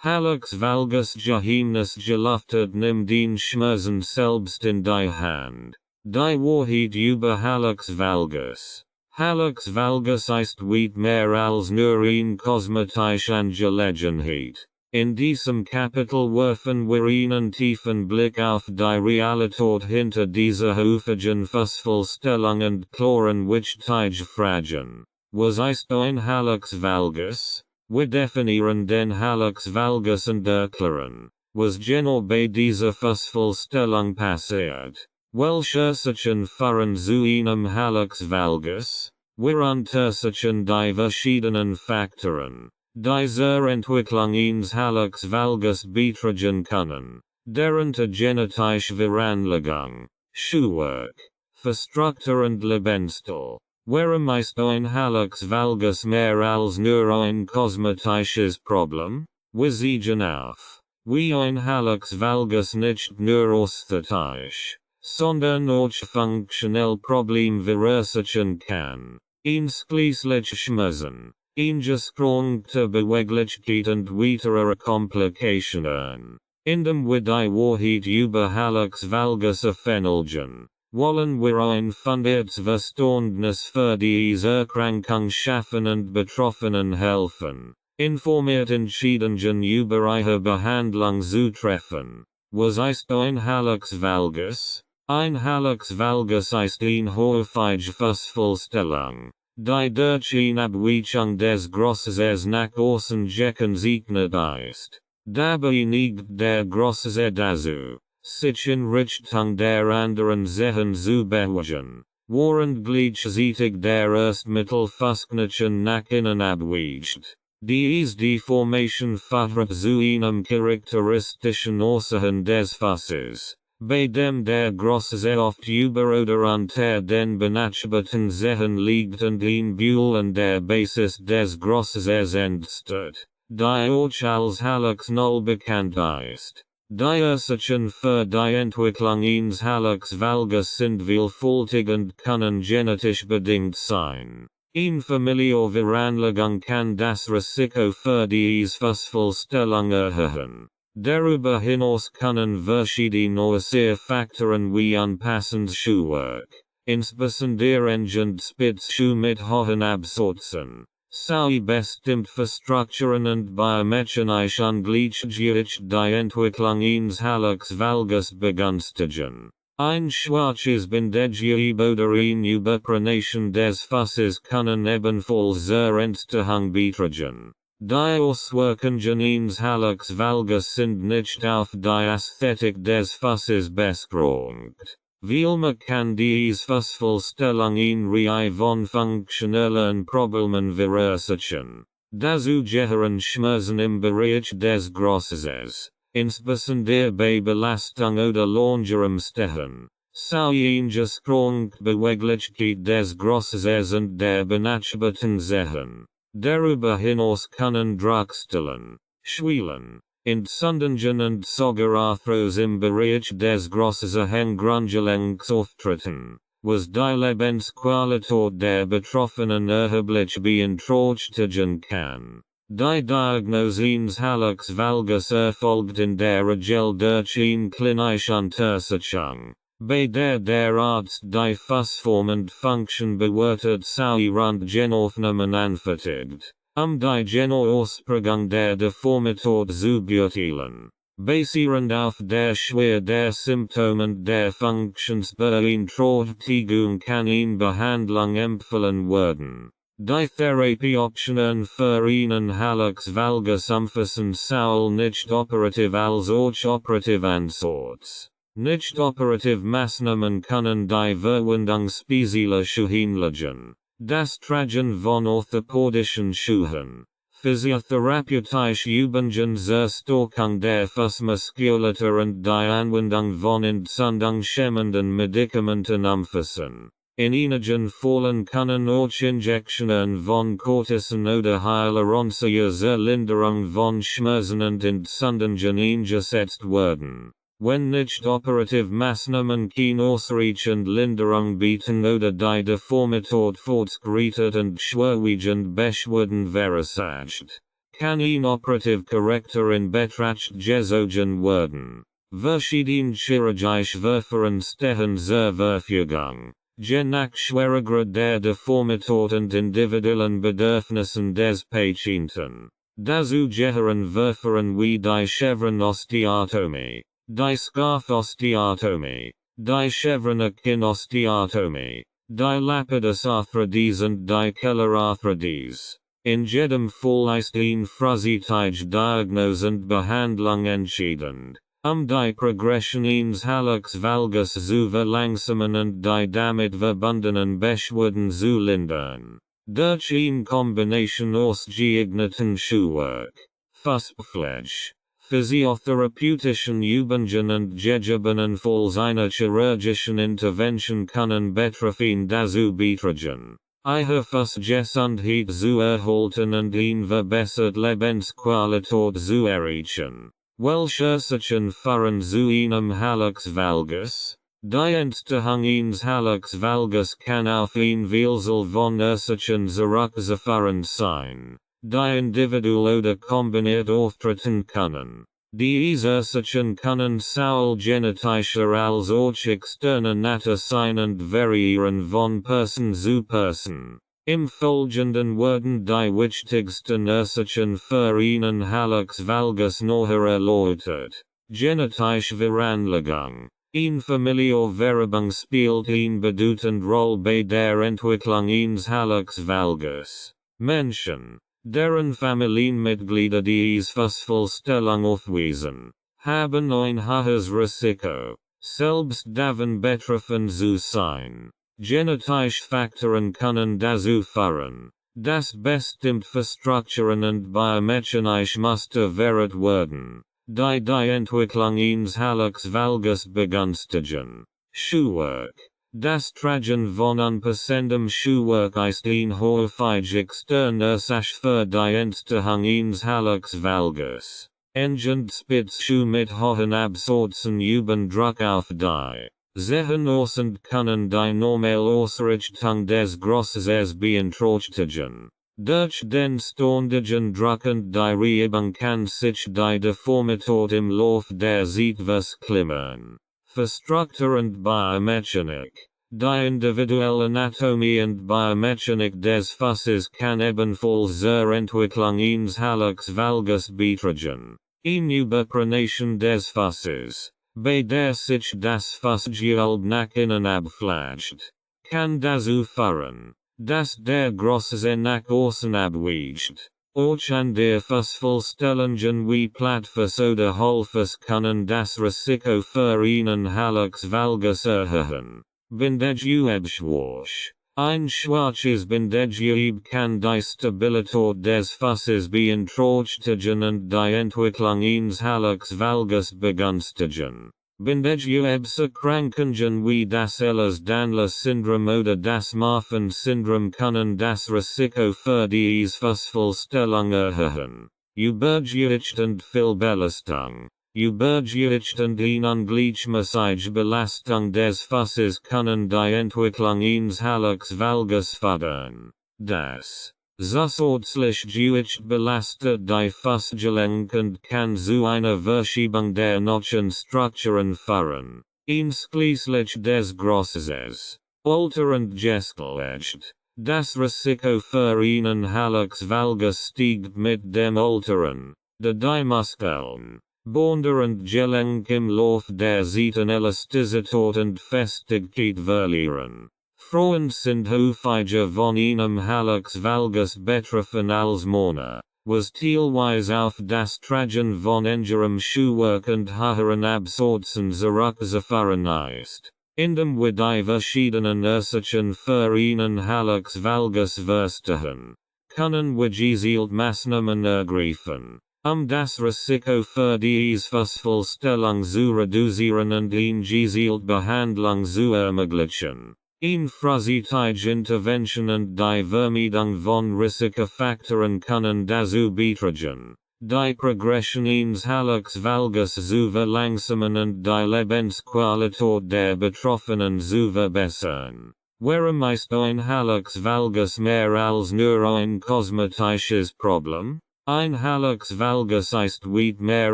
Hallux Valgus geheimnis gelüftet nimm den Schmerzen selbst in die Hand. Die Wahrheit über Hallux Valgus. Hallux Valgus ist weit mehr als nur ein kosmetische Angelegenheit. In diesem Kapitel werfen wir einen tiefen Blick auf die Realität hinter dieser häufigen Feststellung und klären wichtige Fragen. Was ist ein Hallux Valgus? Wir definieren den Hallux Valgus und erklären, was genau bei dieser Feststellung passiert. Welche Ursachen führen zu einem Hallux Valgus? Wir untersuchen die verschiedenen Faktoren, die zur Entwicklung eines Hallux Valgus beitragen können, darunter genetische Veranlagung, Schulwerk, Verstruktur und Lebensstil. Warum ist ein Hallux Valgus mehr als nur ein kosmetisches Problem? Wir sehen auf, wie ein Hallux Valgus nicht nur ästhetisch, sondern auch funktionell Problem verursachen kann. Einschließlich Schmerzen, eingeschränkte Beweglichkeit und weitere Komplikationen. Indem wir die Wahrheit über Hallux Valgus erfäneln, wollen wir ein fundiertes Verständnis für diese Erkrankung schaffen und Betroffenen helfen, informiert Entscheidungen über ihre Behandlung zu treffen. Was ist ein Hallux Valgus? Ein Hallux Valgus ist eine häufige Feststellung, die durch eine Abweichung des Großes nach außen gekennzeichnet ist. Dabei neigt der Große dazu, sich in Richtung der anderen Sachen zu bewegen, während gleichzeitig der Erstmittelfunktion nach innen abweicht. Die Formation führt zu einem charakteristischen Aussehen des Fusses, bei dem der Große oft über oder unter den benachbarten Sachen liegt und ein Buhl an der Basis des Großes entsteht, die auch als Hallux null bekannt ist. Die Ursachen für die Entwicklung eines Hallux Valgus sind vielfältig und können genetisch bedingt sein. Eine familiäre Veranlagung kann das Risiko für diese Feststellung erhöhen. Darüber hinaus können verschiedene äußere Faktoren wie unpassendes Schulwerk, insbesondere Engendspitze mit hohen Absorption, sowie bestimmte Verstrukturen und biomechanische Ungleichgewicht die Entwicklung eines Hallux Valgus begünstigen. Ein schwaches Bandage oder eine Überpronation des Fusses können ebenfalls zur Entstehung beitragen. Die Auswirkungen eines Hallux Valgus sind nicht auf die Ästhetik des Fusses beschränkt. Vielmehr kann diese Feststellung eine Reihe von funktionellen Problemen verursachen. Dazu gehören Schmerzen im Bereich des Großes, insbesondere bei Belastung oder längerem Stehen, sowie eingeschränkte Beweglichkeit des Großes und der benachbarten Sachen. Darüber hinaus können Druckstellen, Schwellen, Entzündungen und sogar Arthrose im Bereich des Großes Grundgelenks auftreten, was die Lebensqualität der Betroffenen erheblich beeinträchtigen kann. Die Diagnose eines Hallux Valgus erfolgt in der Regel durch eine klinische Untersuchung, bei der Arzt die Fassform und Funktion bewertet sowie Röntgenaufnahmen anfertigt, die genaue Ausprägung der Deformität zu beurteilen. Basierend auf der Schwere der Symptome und der Funktionsbeeinträchtigung kann eine Behandlung empfohlen werden. Die Therapieoptionen für einen Hallux Valgus umfassen sowohl nicht operativ als auch operativ Ansatz. Nicht-operative Maßnahmen können die Verwendung spezieller hinlegen, das Tragen von orthopädischen Schuhen, physiotherapeutische Übungen zur Stärkung der Fußmuskulatur und die Anwendung von entzündungshemmenden Medikamenten umfassen. In einigen Fällen können auch Injektionen von Cortison oder Hyaluronsäure zur Linderung von Schmerzen und Entzündungen eingesetzt werden. Wenn nicht-operative Maßnahmen keine ausreichende Linderung bieten oder die Deformität fortschreitet und schwerwiegende Beschwerden verursacht, kann inoperative Charakter in Betracht gezogen werden. Verschiedene chirurgische Verfahren stehen zur Verfügung. Je nach Schweregrad der Deformität und individuellen Bedürfnissen des Patienten. Dazu gehören Verfahren wie die Chevron-Osteotomie, die Scarf-Osteotomie, die Chevron-Kinn-Osteotomie, die Lapidus-Arthrodese und die Keller-Arthrodese. In jedem Fall ist eine frühzeitige Diagnose und Behandlung entscheidend. Die Progression eines Hallux Valgus zu verlangsamen und die damit verbundenen Beschwerden zu lindern. Durch eine Kombination aus geeigneten Schuhwerk, Fußpflege, physiotherapeutischen Übungen und gegebenenfalls einer chirurgischen Intervention können Betroffene dazu beitragen, ihre Fußgesundheit zu erhalten und eine verbesserte Lebensqualität zu erreichen. Welche Ursachen führen zu einem Hallux Valgus? Die Entstehung eines Hallux Valgus kann auf eine Vielzahl von Ursachen zurückzuführen sein, die individuell oder kombiniert auftreten können. Diese Ursachen können sowohl genetischer als auch externer Natur sein und variieren von Person zu Person. Im Folgenden werden die wichtigsten Ursachen für einen Hallux Valgus näher erläutert. Genetische Veranlagung. Eine Familienvererbung spielt eine bedeutende Rolle bei der Entwicklung eines Hallux Valgus. Menschen, deren Familienmitglieder diese Fußvollstellung aufweisen, haben ein hohes Risiko, selbst davon betroffen zu sein. Genetische Faktoren können dazu führen, dass bestimmte Strukturen und biomechanische Muster verwehrt werden, die Entwicklung eines Hallux Valgus begünstigen. Schuhwerk. Das Tragen von unpassendem Schuhwerk ist ein häufig externer Ursache für die Entstehung eines Hallux Valgus. Engend Spitzschuhe mit hohen Absätzen üben Druck auf die Zehen aus und können die normale Ausrichtung des Grosses beeinträchtigen. Durch den ständigen Druck und die Reibung kann sich die Deformität im Lauf der Zeit verkleinern. Struktur und Biomechanik. Die individuelle Anatomie und Biomechanik des Fußes kann ebenfalls zur Entwicklung eines Hallux Valgus beitragen. Eine Überpronation des Fußes, bei der sich das Fußgewölbe nach innen abflacht, kann dazu führen, dass der Grosse nach außen abweicht. Auch an der Fußvollstellungen wie Plattfuß oder Hohlfuß können das Risiko für einen Hallux Valgus erhöhen. Bindegewebsschwach. Ein schwaches Bindegewebe kann die Stabilität des Fußes beeinträchtigen und die Entwicklung eines Hallux Valgus begünstigen. Bindegewebserkrankungen wie das Ehlers-Danlos-Syndrom oder das Marfan-Syndrom können das Risiko für diese Fußvollstellung erhöhen. Übergewicht und Fehlbelastung. Übergewicht und eine ungleichmäßige Belastung des Fußes können die Entwicklung eines Hallux Valgus fördern. Das zusätzlich Gewicht belastet die Fußgelenk und kann zu einer Verschiebung der Knochenstrukturen führen, einschließlich des Grosses. Alter und Geschlecht. Das Risiko für einen Hallux Valgus steigt mit dem Alteren, da die Muskeln, Bänder und Gelenk im Lauf der Zeit an Elastizität und Festigkeit verlieren. Frauen sind häufiger von einem Hallux Valgus betroffen als Männer, was teilweise auf das Tragen von engerem Schuhwerk und höheren Absätzen zurückzuführen ist. Indem wir die verschiedenen Ursachen für einen Hallux Valgus verstehen, können wir gezielt Maßnahmen ergreifen, das Risiko für diese Fußvollstellung zu reduzieren und eine gezielte Behandlung zu ermöglichen. Eine frühzeitige Intervention und die Vermeidung von Risikofaktoren können dazu beitragen, die Progression eines Hallux Valgus zu verlangsamen und die Lebensqualität der Betroffenen zu verbessern. Warum ist ein Hallux Valgus mehr als nur ein kosmetisches Problem? Ein Hallux Valgus ist weit mehr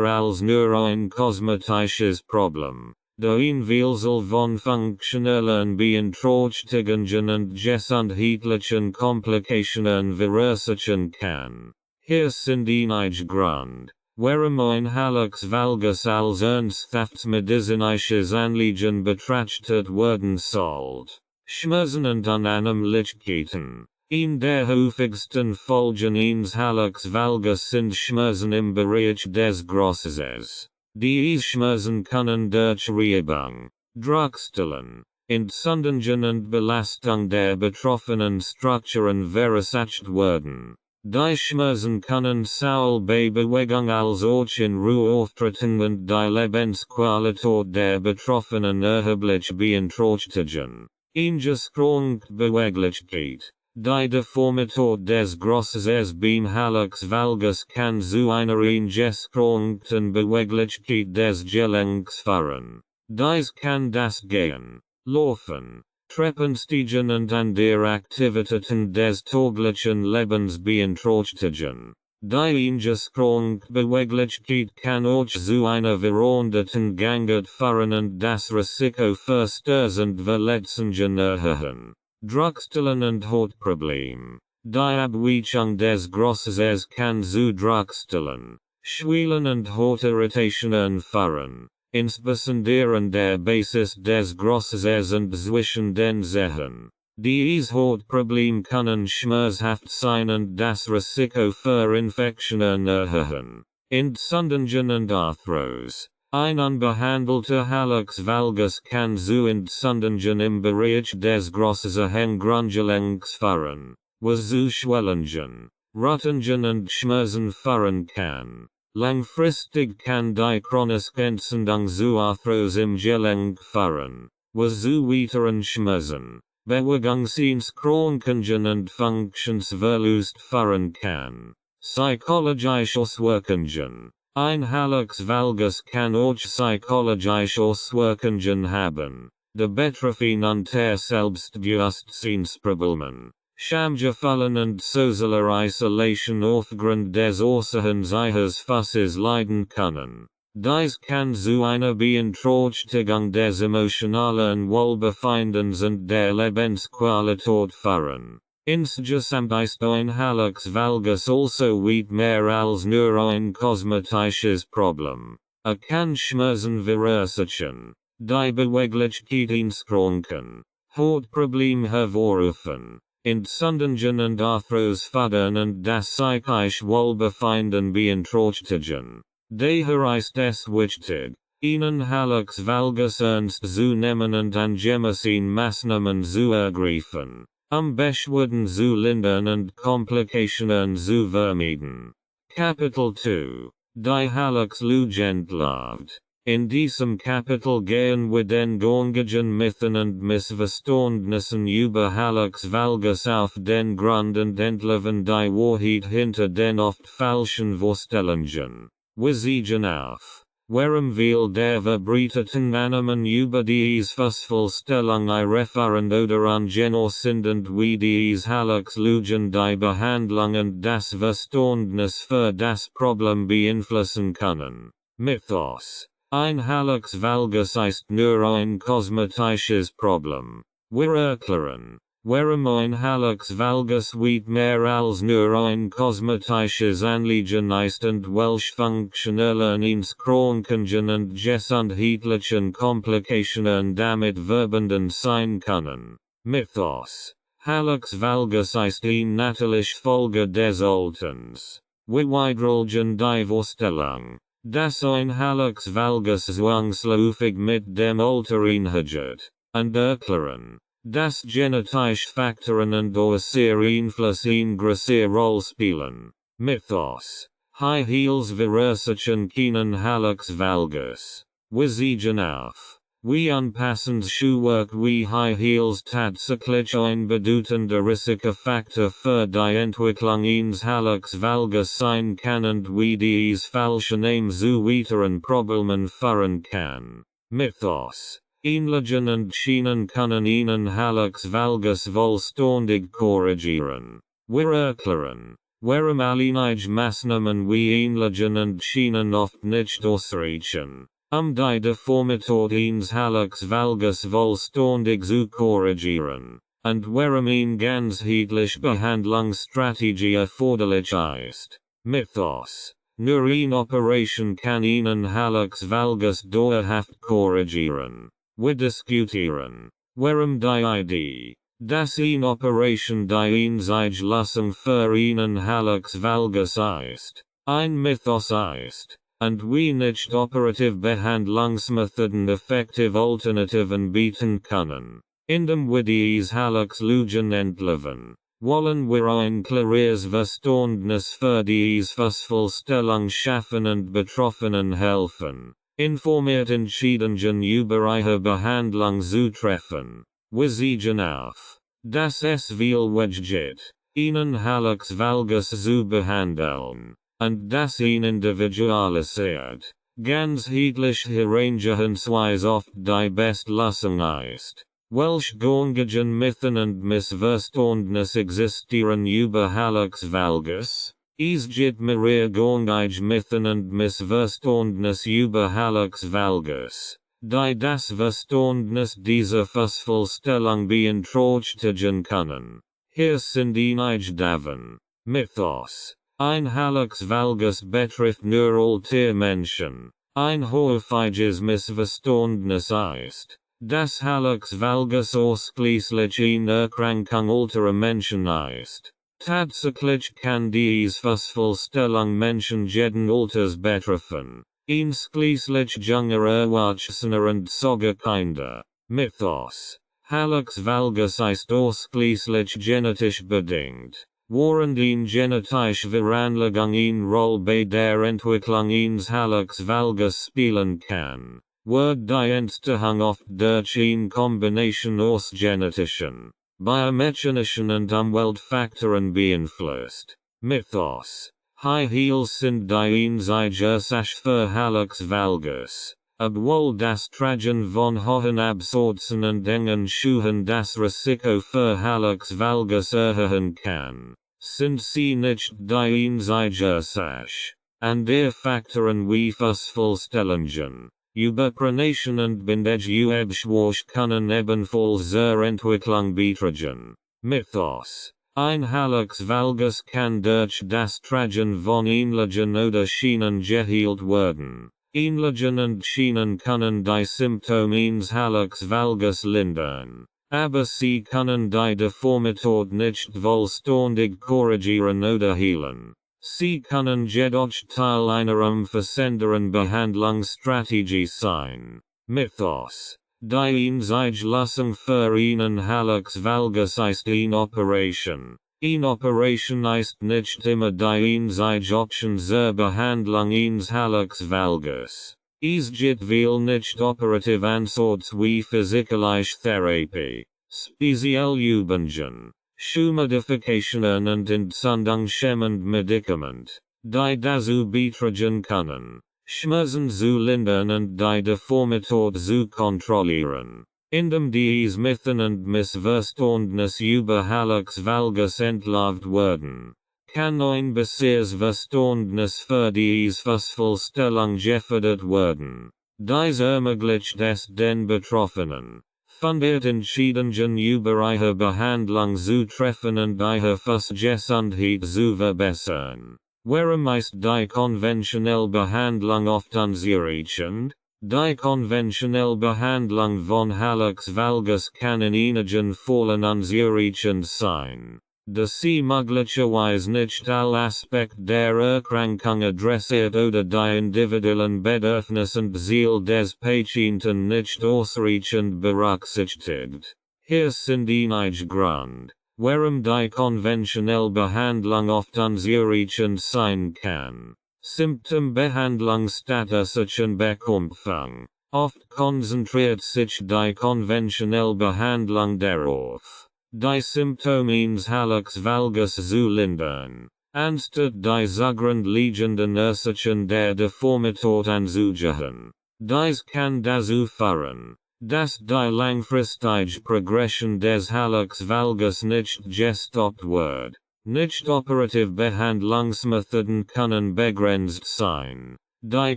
als nur ein kosmetisches Problem. Ein Vielzahl von funktionellen Beeinträchtigungen und gesundheitlichen Komplikationen verursachen kann. Hier sind einige Gründe, warum ein Hallux Valgus als ernsthaftes Anliegen betrachtet werden sollte. Schmerzen und Unannehmlichkeiten. In der häufigsten Folgen eines Hallux Valgus sind Schmerzen im Bereich des Grosses. Diese Schmerzen können durch Reibung, Druckstellen, Entzündungen und Belastung der betroffenen Strukturen verursacht werden. Die Schmerzen können sowohl bei Bewegung als auch in Ruhe auftreten und die Lebensqualität der Betroffenen erheblich beeinträchtigen. Eingeschränkte Beweglichkeit. Die Deformität des Grosses beim Hallux Valgus kann zu einer eingeschränkten Beweglichkeit des Gelenks führen. Dies kann das Gehen, Laufen, Treppensteigen und andere Aktivitäten des täglichen Lebens beeinträchtigen. Die eingeschränkte Beweglichkeit kann auch zu einer veränderten Gangart führen und das Risiko für Störs und Verletzungen erhöhen. Druckstellen und Hautproblem. Die Abweichung des Grosses kann zu Druckstellen, Schwelen und Hautirritationen führen, insbesondere an der Basis des Grosses und zwischen den Zehen. Diese Hautprobleme können schmerzhaft sein und das Risiko für Infektionen erhöhen. Entzündungen und Arthrose. Ein unbehandelter Hallux Valgus kann zu Entzündungen im Bereich des großen Grundgelenks führen, was zu Schwellungen, Rötungen und Schmerzen führen kann. Langfristig kann die chronische Entzündung zu Arthrose im Gelenk führen, was zu weiteren Schmerzen, Bewegungseinschränkungen und Funktionsverlust führen kann. Psychologische Auswirkungen. Ein Hallux Valgus kann auch psychologische Auswirkungen haben. Die Betroffenen unter Selbstbewusstseinsproblemen, Schamgefühlen und sozialer Isolation aufgrund des Aussehens ihres Faces leiden können. Dies kann zu einer Beeinträchtigung des emotionalen Wohlbefindens und der Lebensqualität führen. Insgesamt ist ein Hallux Valgus also weit mehr als nur ein kosmetisches Problem. Kann Schmerzen verursachen, die Beweglichkeit einschränken, Hautprobleme hervorrufen, Entzündungen und Arthrose fördern und das psychische Wohlbefinden beeinträchtigen. Daher ist es wichtig, einen Hallux Valgus ernst zu nehmen und angemessen Maßnahmen zu ergreifen. Beschwerden zu lindern und Komplikationen zu vermeiden. Kapitel 2. Die Hallux Lugentlaft. In diesem Kapitel gehen wir den gängigen Mythen und Missverständnissen über Hallux Valgus auf den Grund und entlüften die Wahrheit hinter den oft falschen Vorstellungen. Wir zeigen auf, warum wir der verbreiteten Annahmen über diese Vorstellung irreführend oder ungenau sind und wie diese Hallux Lugen die Behandlung und das Verständnis für das Problem beeinflussen können. Mythos. Ein Hallux Valgus ist nur ein kosmetisches Problem. Wir erklären, warum ein Hallux Valgus weit mehr als nur ein kosmetisches Anliegen ist und welche funktionellen Einschränkungen und gesundheitlichen Komplikationen damit verbunden sein können. Mythos. Hallux Valgus ist eine natürliche Folge des Alterns. Wir wiederholen die Vorstellung, dass ein Hallux Valgus zwangsläufig mit dem Alter einhergeht, und erklären, dass genetische Faktoren und äußere Einflüsse eine große Rolle spielen. Mythos. High Heels verursachen keinen Hallux Valgus. Wir zeigen auf, wie unpassendes Schuhwerk wie High Heels tatsächlich ein bedeutender Risikofaktor für die Entwicklung eines Hallux Valgus sein kann und wie dies falsche Name zu weiteren Problemen führen kann. Mythos. Ähnlichen und Schienen können einen Hallux Valgus vollständig korrigieren. Wir erklären, warum alleinige Maßnahmen wie ähnlichen und schienen oft nicht ausreichen, die Deformität ins Hallux Valgus vollständig zu korrigieren, und warum ganzheitliche Behandlungsstrategie erforderlich ist. Mythos. Nur eine Operation kann einen Hallux Valgus dauerhaft korrigieren. Wir diskutieren. Warum die Idee, dass eine Operation die Einziglassung für einen Hallux Valgus ist, ein Mythos ist, und wie nicht operative Behandlungsmethoden effektiv Alternativen bieten können, indem wir dies Hallux Lügen entlüften. Wollen wir ein klares Verständnis für dies Vollstellung schaffen und Betroffenen helfen, informiert Entscheidungen über ihre Behandlung zu treffen. Wir sehen auf, dass es viel geht, einen Hallux Valgus zu behandeln, und dass individualisiert, ganzheitlich Herangehensweise oft die Bestlösung ist. Welch gängigen Mythen und Missverständnis existieren über Hallux Valgus? Es gibt mehrere gängige Mythen und Missverständnis über Hallux Valgus, die das Verständnis dieser Vollstellung beeinträchtigen können. Hier sind einige davon. Mythos. Ein Hallux Valgus betrifft nur alte Menschen. Ein häufiges Missverständnis ist, dass Hallux Valgus ausschließlich eine Erkrankung älterer Menschen ist. Tatsächlich kann dies Vollstellung Menschen jeden Alters betreffen, einschließlich junger Erwachsener und Säugekinder. Mythos. Hallux Valgus ist ausschließlich genetisch bedingt, während genetische Veranlagung eine Rolle bei der Entwicklung eines Hallux Valgus spielen kann. Wird die Entstehung oft durch eine Kombination aus genetischen, biomechanischen und Umweltfaktoren beeinflusst. Mythos. High Heels sind die einzige Ursache für Hallux Valgus, obwohl das Tragen von hohen Absätzen und engen Schuhen das Risiko für Hallux Valgus erhöhen kann, sind sie nicht die einzige Ursache. Andere Faktoren wie Vollstellungen, Überpronation und Bindegewebsschwäche können ebenfalls zur Entwicklung beitragen. Mythos. Ein Hallux Valgus kann durch das Tragen von ähnlichen oder Schienen geheilt werden. Ähnlichen und Schienen können die Symptome eines Hallux Valgus lindern, aber sie können die Deformität nicht vollständig korrigieren oder heilen. Sie können jedoch Teil einer umfassenderen Behandlungsstrategie sein. Mythos. Die Einziglassung für einen Hallux Valgus ist eine Operation. Eine Operation ist nicht immer die einzige Option zur Behandlung eines Hallux Valgus. Es gibt viel nicht operative Ansätze wie physikalische Therapie, speziell Übungen, Schulmodifikationen und entzündungshemmend Medikament, die dazu beitragen können, Schmerzen zu lindern und die Deformität zu kontrollieren. Indem dies Mythen und Missverständnis über Hallux Valgus entlarvt werden, kann ein besseres Verständnis für dies Vollstellung gefördert werden. Dies ermöglicht es den Betroffenen, fundiert Entscheidungen über ihre Behandlung zu treffen und ihre Gesundheit zu verbessern. Warum ist die konventionelle Behandlung oft unzureichend? Die konventionelle Behandlung von Hallux Valgus kann in einigen Fällen unzureichend sein, da sie möglicherweise nicht alle Aspekte der Erkrankung adressiert oder die individuellen Bedürfnisse und Ziele des Patienten nicht ausreichend berücksichtigt. Hier sind einige Gründe, warum die konventionelle Behandlung oft unzureichend sein kann. Symptombehandlungsstatistiken Bekämpfung. Oft konzentriert sich die konventionelle Behandlung darauf, die Symptome eines Hallux Valgus zu lindern, anstatt die zugrunde liegenden Ursachen der Deformität anzugehen. Dies kann dazu führen, dass die langfristige Progression des Hallux Valgus nicht gestoppt wird. Nicht operative Behandlungsmethoden können begrenzt sein. Die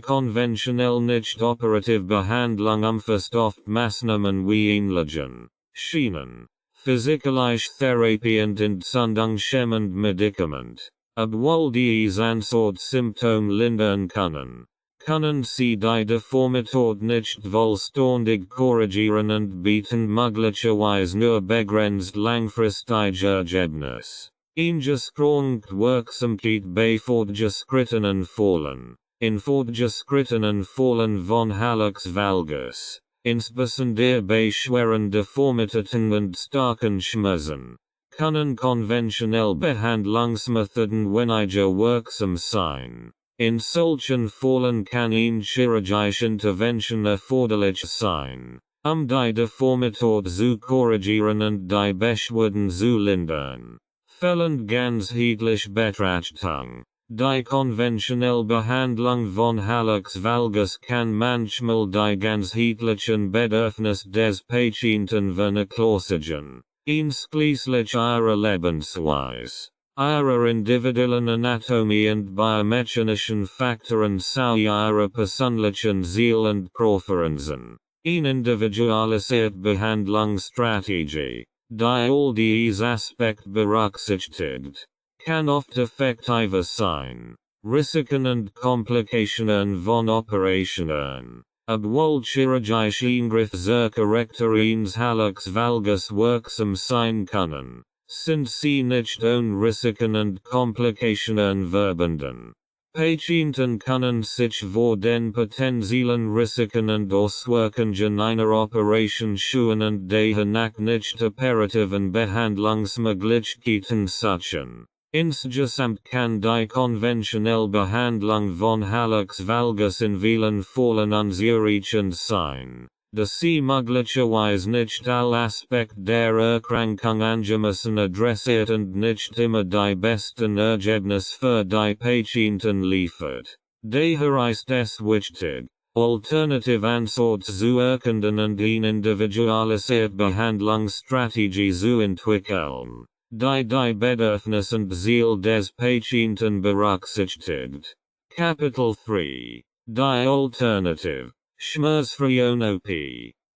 konventionell nicht operative Behandlung umfasst oft Maßnahmen wie ähnlichen Schienen, physikalische Therapie und entzündungshemmend Medikament. Obwohl diese Ansortsymptom lindern können sie die Deformität nicht vollständig korrigieren und bieten möglicherweise nur begrenzt langfristige Ergebnis. Eingeschränkt Wirksamkeit bei fortgeschrittenen Fällen. In fortgeschrittenen Fällen von Hallux Valgus, insbesondere bei schweren Deformitäten und starken Schmerzen, können konventionelle Behandlungsmethoden weniger wirksam sein. In solchen Fällen kann eine chirurgische Intervention erforderlich sein, die Deformität zu korrigieren und die Beschwerden zu lindern. Fehlend ganzheitliche Betrachtung. Die konventionelle Behandlung von Hallux Valgus kann manchmal die ganzheitlichen Bedürfnisse des Patienten vernachlässigen, einschließlich ihrer Lebensweise, ihrer individuellen Anatomie und biomechanischen Faktoren sowie ihrer persönlichen Ziele und Präferenzen. Eine individualisierte Behandlungsstrategie, die all diese Aspekte berücksichtigt, kann oft effektiver sein. Risiken und Komplikationen von Operationen. Obwohl chirurgische Eingriffe zur Korrektur eines Hallux Valgus wirksam sein können, sind sie nicht ohne Risiken und Komplikationen verbunden. Patienten können sich vor den potenziellen Risiken und Auswirkungen einer Operation schützen und danach nicht operativen Behandlungsmöglichkeiten suchen. Insgesamt kann die konventionelle Behandlung von Hallux Valgus in vielen Fällen unzureichend sein, da sie möglicherweise nicht alle Aspekte der Erkrankung angemessen adressiert und nicht immer die besten Ergebnisse für die Patienten liefert. Daher ist es wichtig, alternative Ansätze zu erkennen und eine individualisierte Behandlungsstrategie zu entwickeln, die Bedürfnisse und Ziele des Patienten berücksichtigt. Kapitel 3. Die Alternative. Schmerzfreie OP.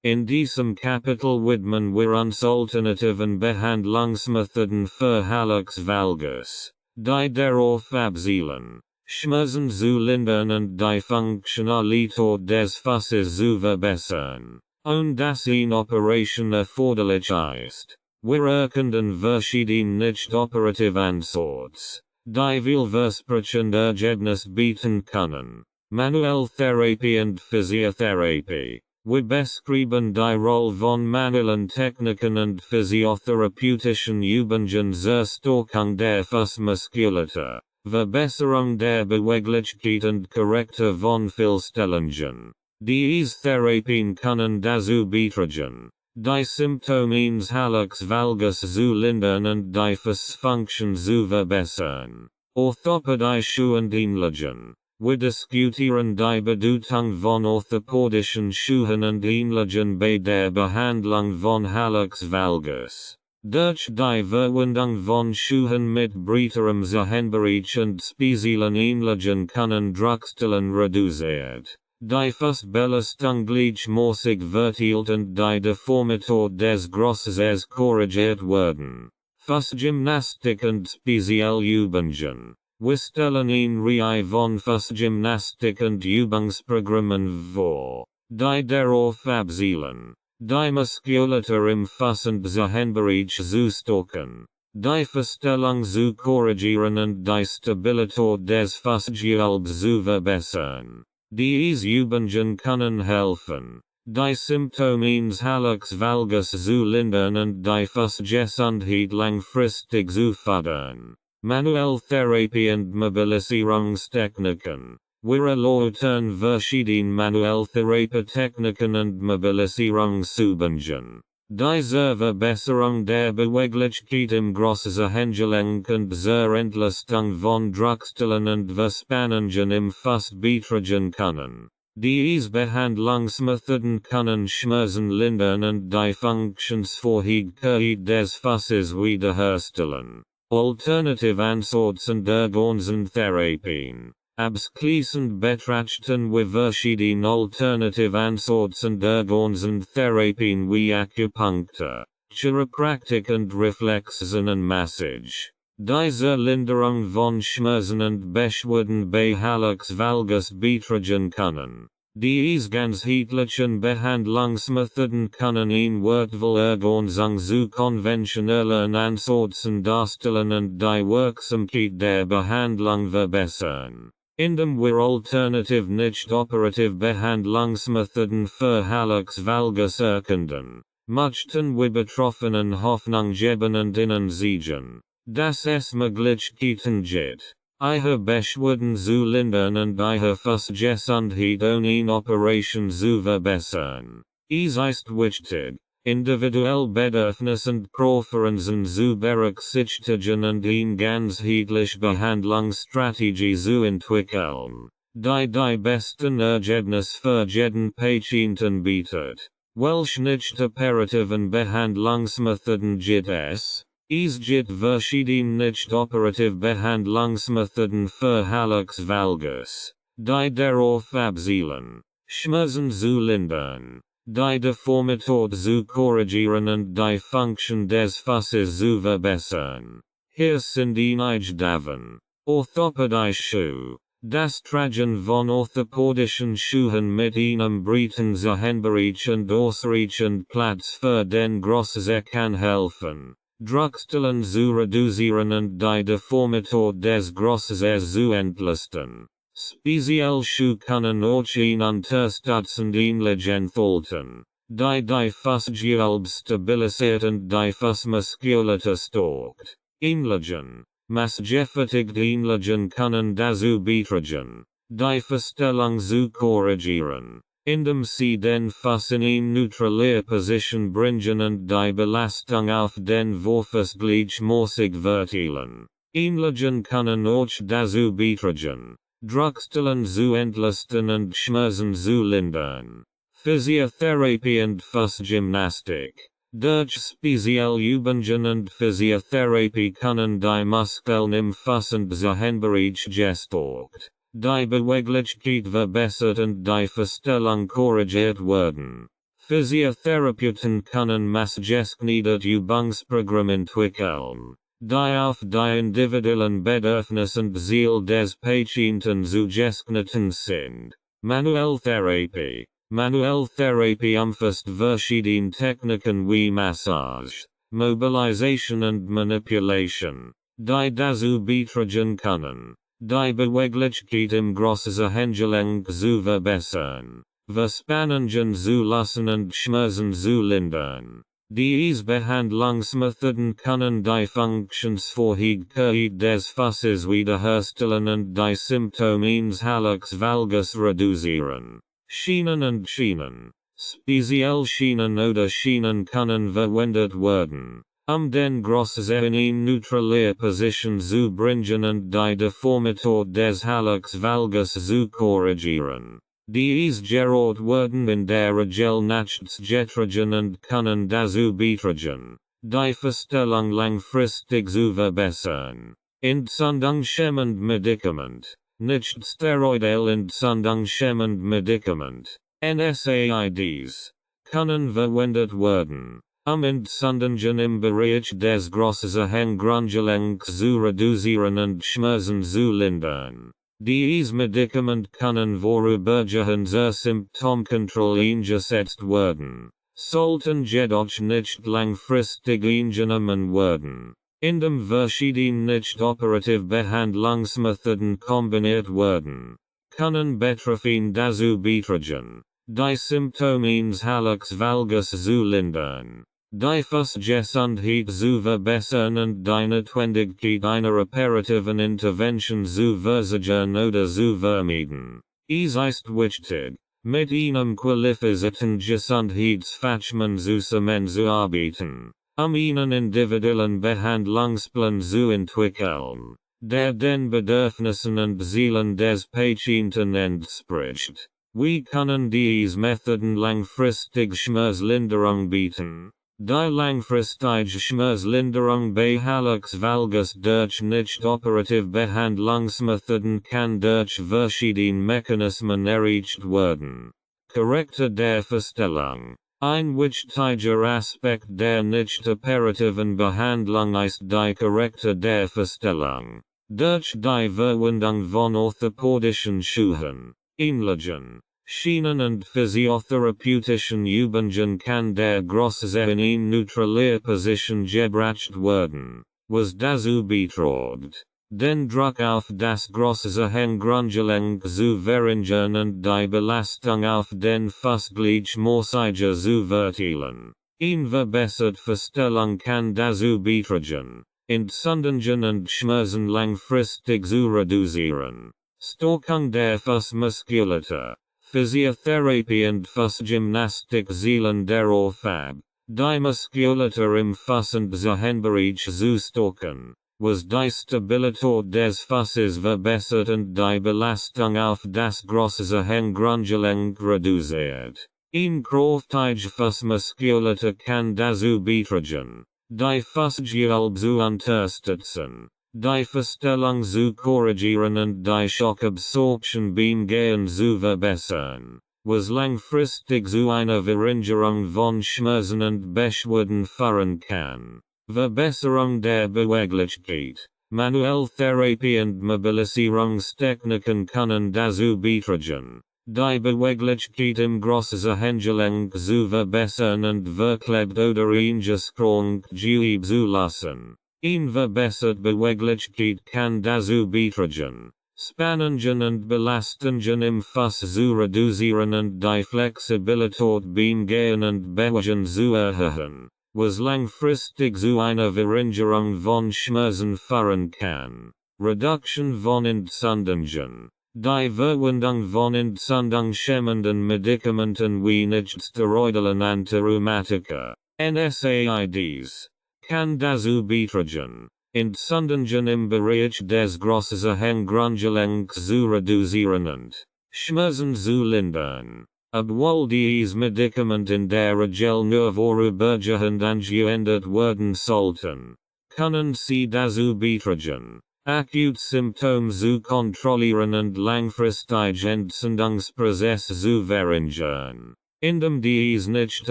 In diesem Kapitel widmen wir uns alternativen Behandlungsmethoden für Hallux Valgus, die darauf abzielen, Schmerzen zu lindern und die Funktionalität des Fusses zu verbessern, und dass eine Operation erforderlich ist. Wir erkennen verschiedene nicht-operative Ansätze, die vielversprechende Ergebnisse bieten können. Manuelle Therapie und Physiotherapie. Wir beschreiben die Rolle von manuellen Techniken und physiotherapeutischen Übungen zur Stärkung der Fußmuskulatur, Verbesserung der Beweglichkeit und Korrektur von Fehlstellungen. Diese Therapien können dazu beitragen, die Symptome eines Hallux Valgus zu lindern und die Fußfunktion zu verbessern. Orthopädische und ähnlichen. Wir diskutieren die Bedeutung von orthopädischen Schuhen und ähnlichen bei der Behandlung von Hallux Valgus. Durch die Verwendung von Schuhen mit breiterem Zehenbereich und speziellen ähnlichen können Druckstellen reduziert. Die Fußbelastung gleichmäßig verteilt und die Deformität des Grosses korrigiert werden. Fußgymnastik und spezielle Übungen. Wir stellen eine Reihe von Fußgymnastik und Übungsprogrammen vor, die darauf abzielen, die Muskulatur im Fuß und Zehenbereich zu stärken, die Verstellung zu korrigieren und die Stabilität des Fußgewölbes zu verbessern. Diese Übungen können helfen, die Symptome eines Hallux Valgus zu lindern und die Fußgesundheit langfristig zu fördern. Manuelle Therapie und Mobilisierungstechniken. Wir erläutern verschiedene manuelle Therapietechniken und Mobilisierungsübungen, die zur Verbesserung der Beweglichkeit im Großzehengelenk und zur Entlastung von Druckstellen und Verspannungen im Fuß beitragen können. Diese Behandlungsmethoden können Schmerzen lindern und die Funktionsfähigkeit des Fusses wiederherstellen. Alternative Ansätzen der ganzen Therapien. Abschließend betrachten wir verschiedene Alternative Ansätzen der ganzen Therapien wie Acupuncture, Chiropraktik und Reflexen und Massage. Diese Linderung von Schmerzen und Beschwerden bei Hallux Valgus beitragen können. Diese ganzheitlichen Behandlungsmethoden können in Wortwahl Ergänzung zu konventionellen Ansätzen darstellen und die Wirksamkeit der Behandlung verbessern. Indem wir alternative nicht-operative Behandlungsmethoden für Hallux Valgus erkennen, möchten wir Betroffenen Hoffnung geben und ihnen zeigen, dass es Möglichkeiten gibt, ihre Beschwerden zu lindern und ihre Gesundheit ohne Operation zu verbessern. Es ist wichtig, individuell Bedürfnisse und Präferenzen zu berücksichtigen und eine ganzheitliche Behandlungsstrategie zu entwickeln, die besten Ergebnisse für jeden Patienten bietet. Welche nicht-operativen Behandlungsmethoden gibt es? Es gibt verschiedene nicht-operative Behandlungsmethoden für Hallux Valgus, die darauf abzielen, Schmerzen zu lindern, die Deformität zu korrigieren und die Funktion des Fusses zu verbessern. Hier sind einige davon. Orthopädische, das Tragen von orthopädischen Schuhen mit einem breiten Zehenbereich und ausreichend Platz für den Großzeh kann helfen, Druckstellen zu reduzieren und die Deformität des Großzehs zu entlisten. Speziell Schuhe können auch in unterstützend ähnlich enthalten, die Fußgewölbe stabilisiert und die Fußmuskulatur stärkt. Ähnlichen, massgefertigte Ähnlichen können dazu beitragen, die Verstellung zu korrigieren, indem sie den Fuß in eine neutrale Position bringen und die Belastung auf den Vorfuß gleichmäßig verteilen. Ähnlichen können auch dazu beitragen, Druckstellen zu entlisten und Schmerzen zu lindern. Physiotherapie und Fußgymnastik. Durch spezielle Übungen und Physiotherapie können die Muskeln im Fuß und Zehenbereich gestärkt, die Beweglichkeit verbessert und die Verstellung korrigiert werden. Physiotherapeuten können maßgeschneiderte Übungsprogramme entwickeln, die auf die individuellen Bedürfnisse und Ziele des Patienten zugeschnitten sind. Manuelltherapie. Manuelltherapie umfasst verschiedene Techniken wie Massage, Mobilisation und Manipulation, die dazu beitragen können, die Beweglichkeit im Großzehengelenk zu verbessern, Verspannungen zu lassen und Schmerzen zu lindern. Diese Behandlungsmethoden können die Funktionsfähigkeit des Fusses wiederherstellen und die Symptome eines Hallux Valgus reduzieren. Schienen und Schienen. Speziell Schienen oder Schienen können verwendet werden, den Großzeh in eine neutrale Position zu bringen und die Deformität des Hallux Valgus zu korrigieren. Diese gerät werden in der Regel nachts getragen und können dazu beitragen, die Verstellung langfristig zu verbessern. Entzündungshemmend Medikament. Nicht steroidal entzündungshemmend Medikament, NSAIDs, können verwendet werden, Entzündungen im Bereich des Großzehengrundgelenks zu reduzieren und Schmerzen zu lindern. Diese Medikamente können vorübergehend zur Symptomkontrolle eingesetzt werden, sollten jedoch nicht langfristig eingenommen werden. Indem verschiedene nicht-operative Behandlungsmethoden kombiniert werden, können Betroffene dazu beitragen, die Symptome eines Hallux Valgus zu lindern, die Fußgesundheit zu verbessern und die Notwendigkeit einer operativen Intervention zu versagen oder zu vermeiden. Es ist wichtig, mit einem qualifizierten Gesundheitsfachmann zusammenzuarbeiten, einen individuellen Behandlungsplan zu entwickeln, der den Bedürfnissen und Zielen des Patienten entspricht. Wie können diese Methoden langfristig Schmerzlinderung bieten? Die langfristige Schmerzlinderung bei Hallux Valgus durch nicht operative Behandlungsmethoden kann durch verschiedene Mechanismen erreicht werden. Charakter der Verstellung. Ein wichtiger Aspekt der nicht operativen Behandlung ist die Charakter der Verstellung. Durch die Verwendung von orthopädischen Schuhen, ähnlichen Schienen und physiotherapeutischen Übungen kann der Grosse in neutraler Position gebracht werden, was dazu beiträgt, den Druck auf das große Grundgelenk zu verringern und die Belastung auf den Fuß gleichmäßiger zu verteilen. Eine verbesserte Verstellung kann dazu beitragen, Entzündungen und Schmerzen langfristig zu reduzieren. Stärkung der Fußmuskulatur. Physiotherapie und Fußgymnastik zielen darauf ab, die Muskulatur im Fuß und Zehenbereich zu stärken, was die Stabilität des Fußes verbessert und die Belastung auf das große Grundgelenk reduziert. Eine kräftige Fußmuskulatur kann dazu beitragen, die Fußgewölbe zu unterstützen, die Verstellung zu korrigieren und die Schockabsorption beim Gehen zu verbessern, was langfristig zu einer Verringerung von Schmerzen und Beschwerden führen kann. Verbesserung der Beweglichkeit. Manuell Therapie und Mobilisierungstechniken können dazu beitragen, die Beweglichkeit im großen Gelenk zu verbessern und verklebt oder eingeschränkt zu lassen. Eine verbesserte Beweglichkeit kann dazu beitragen, Spannungen und Belastungen im Fuß zu reduzieren und die Flexibilität beim Gehen und Bewegen zu erhöhen, was langfristig zu einer Verringerung von Schmerzen führen kann. Reduktion von Entzündungen. Die Verwendung von entzündungshemmenden Medikamenten wie Nichtsteroidalen Antirheumatika, NSAIDs, kann dazu beitragen, Entzündungen im Bereich des großen Grundgelenks zu reduzieren und Schmerzen zu lindern. Obwohl diese Medikamente in der Regel nur vorübergehend angewendet werden sollten, können sie dazu beitragen, akute Symptome zu kontrollieren und langfristige Entzündungsprozesse zu verringern. Indem diese nicht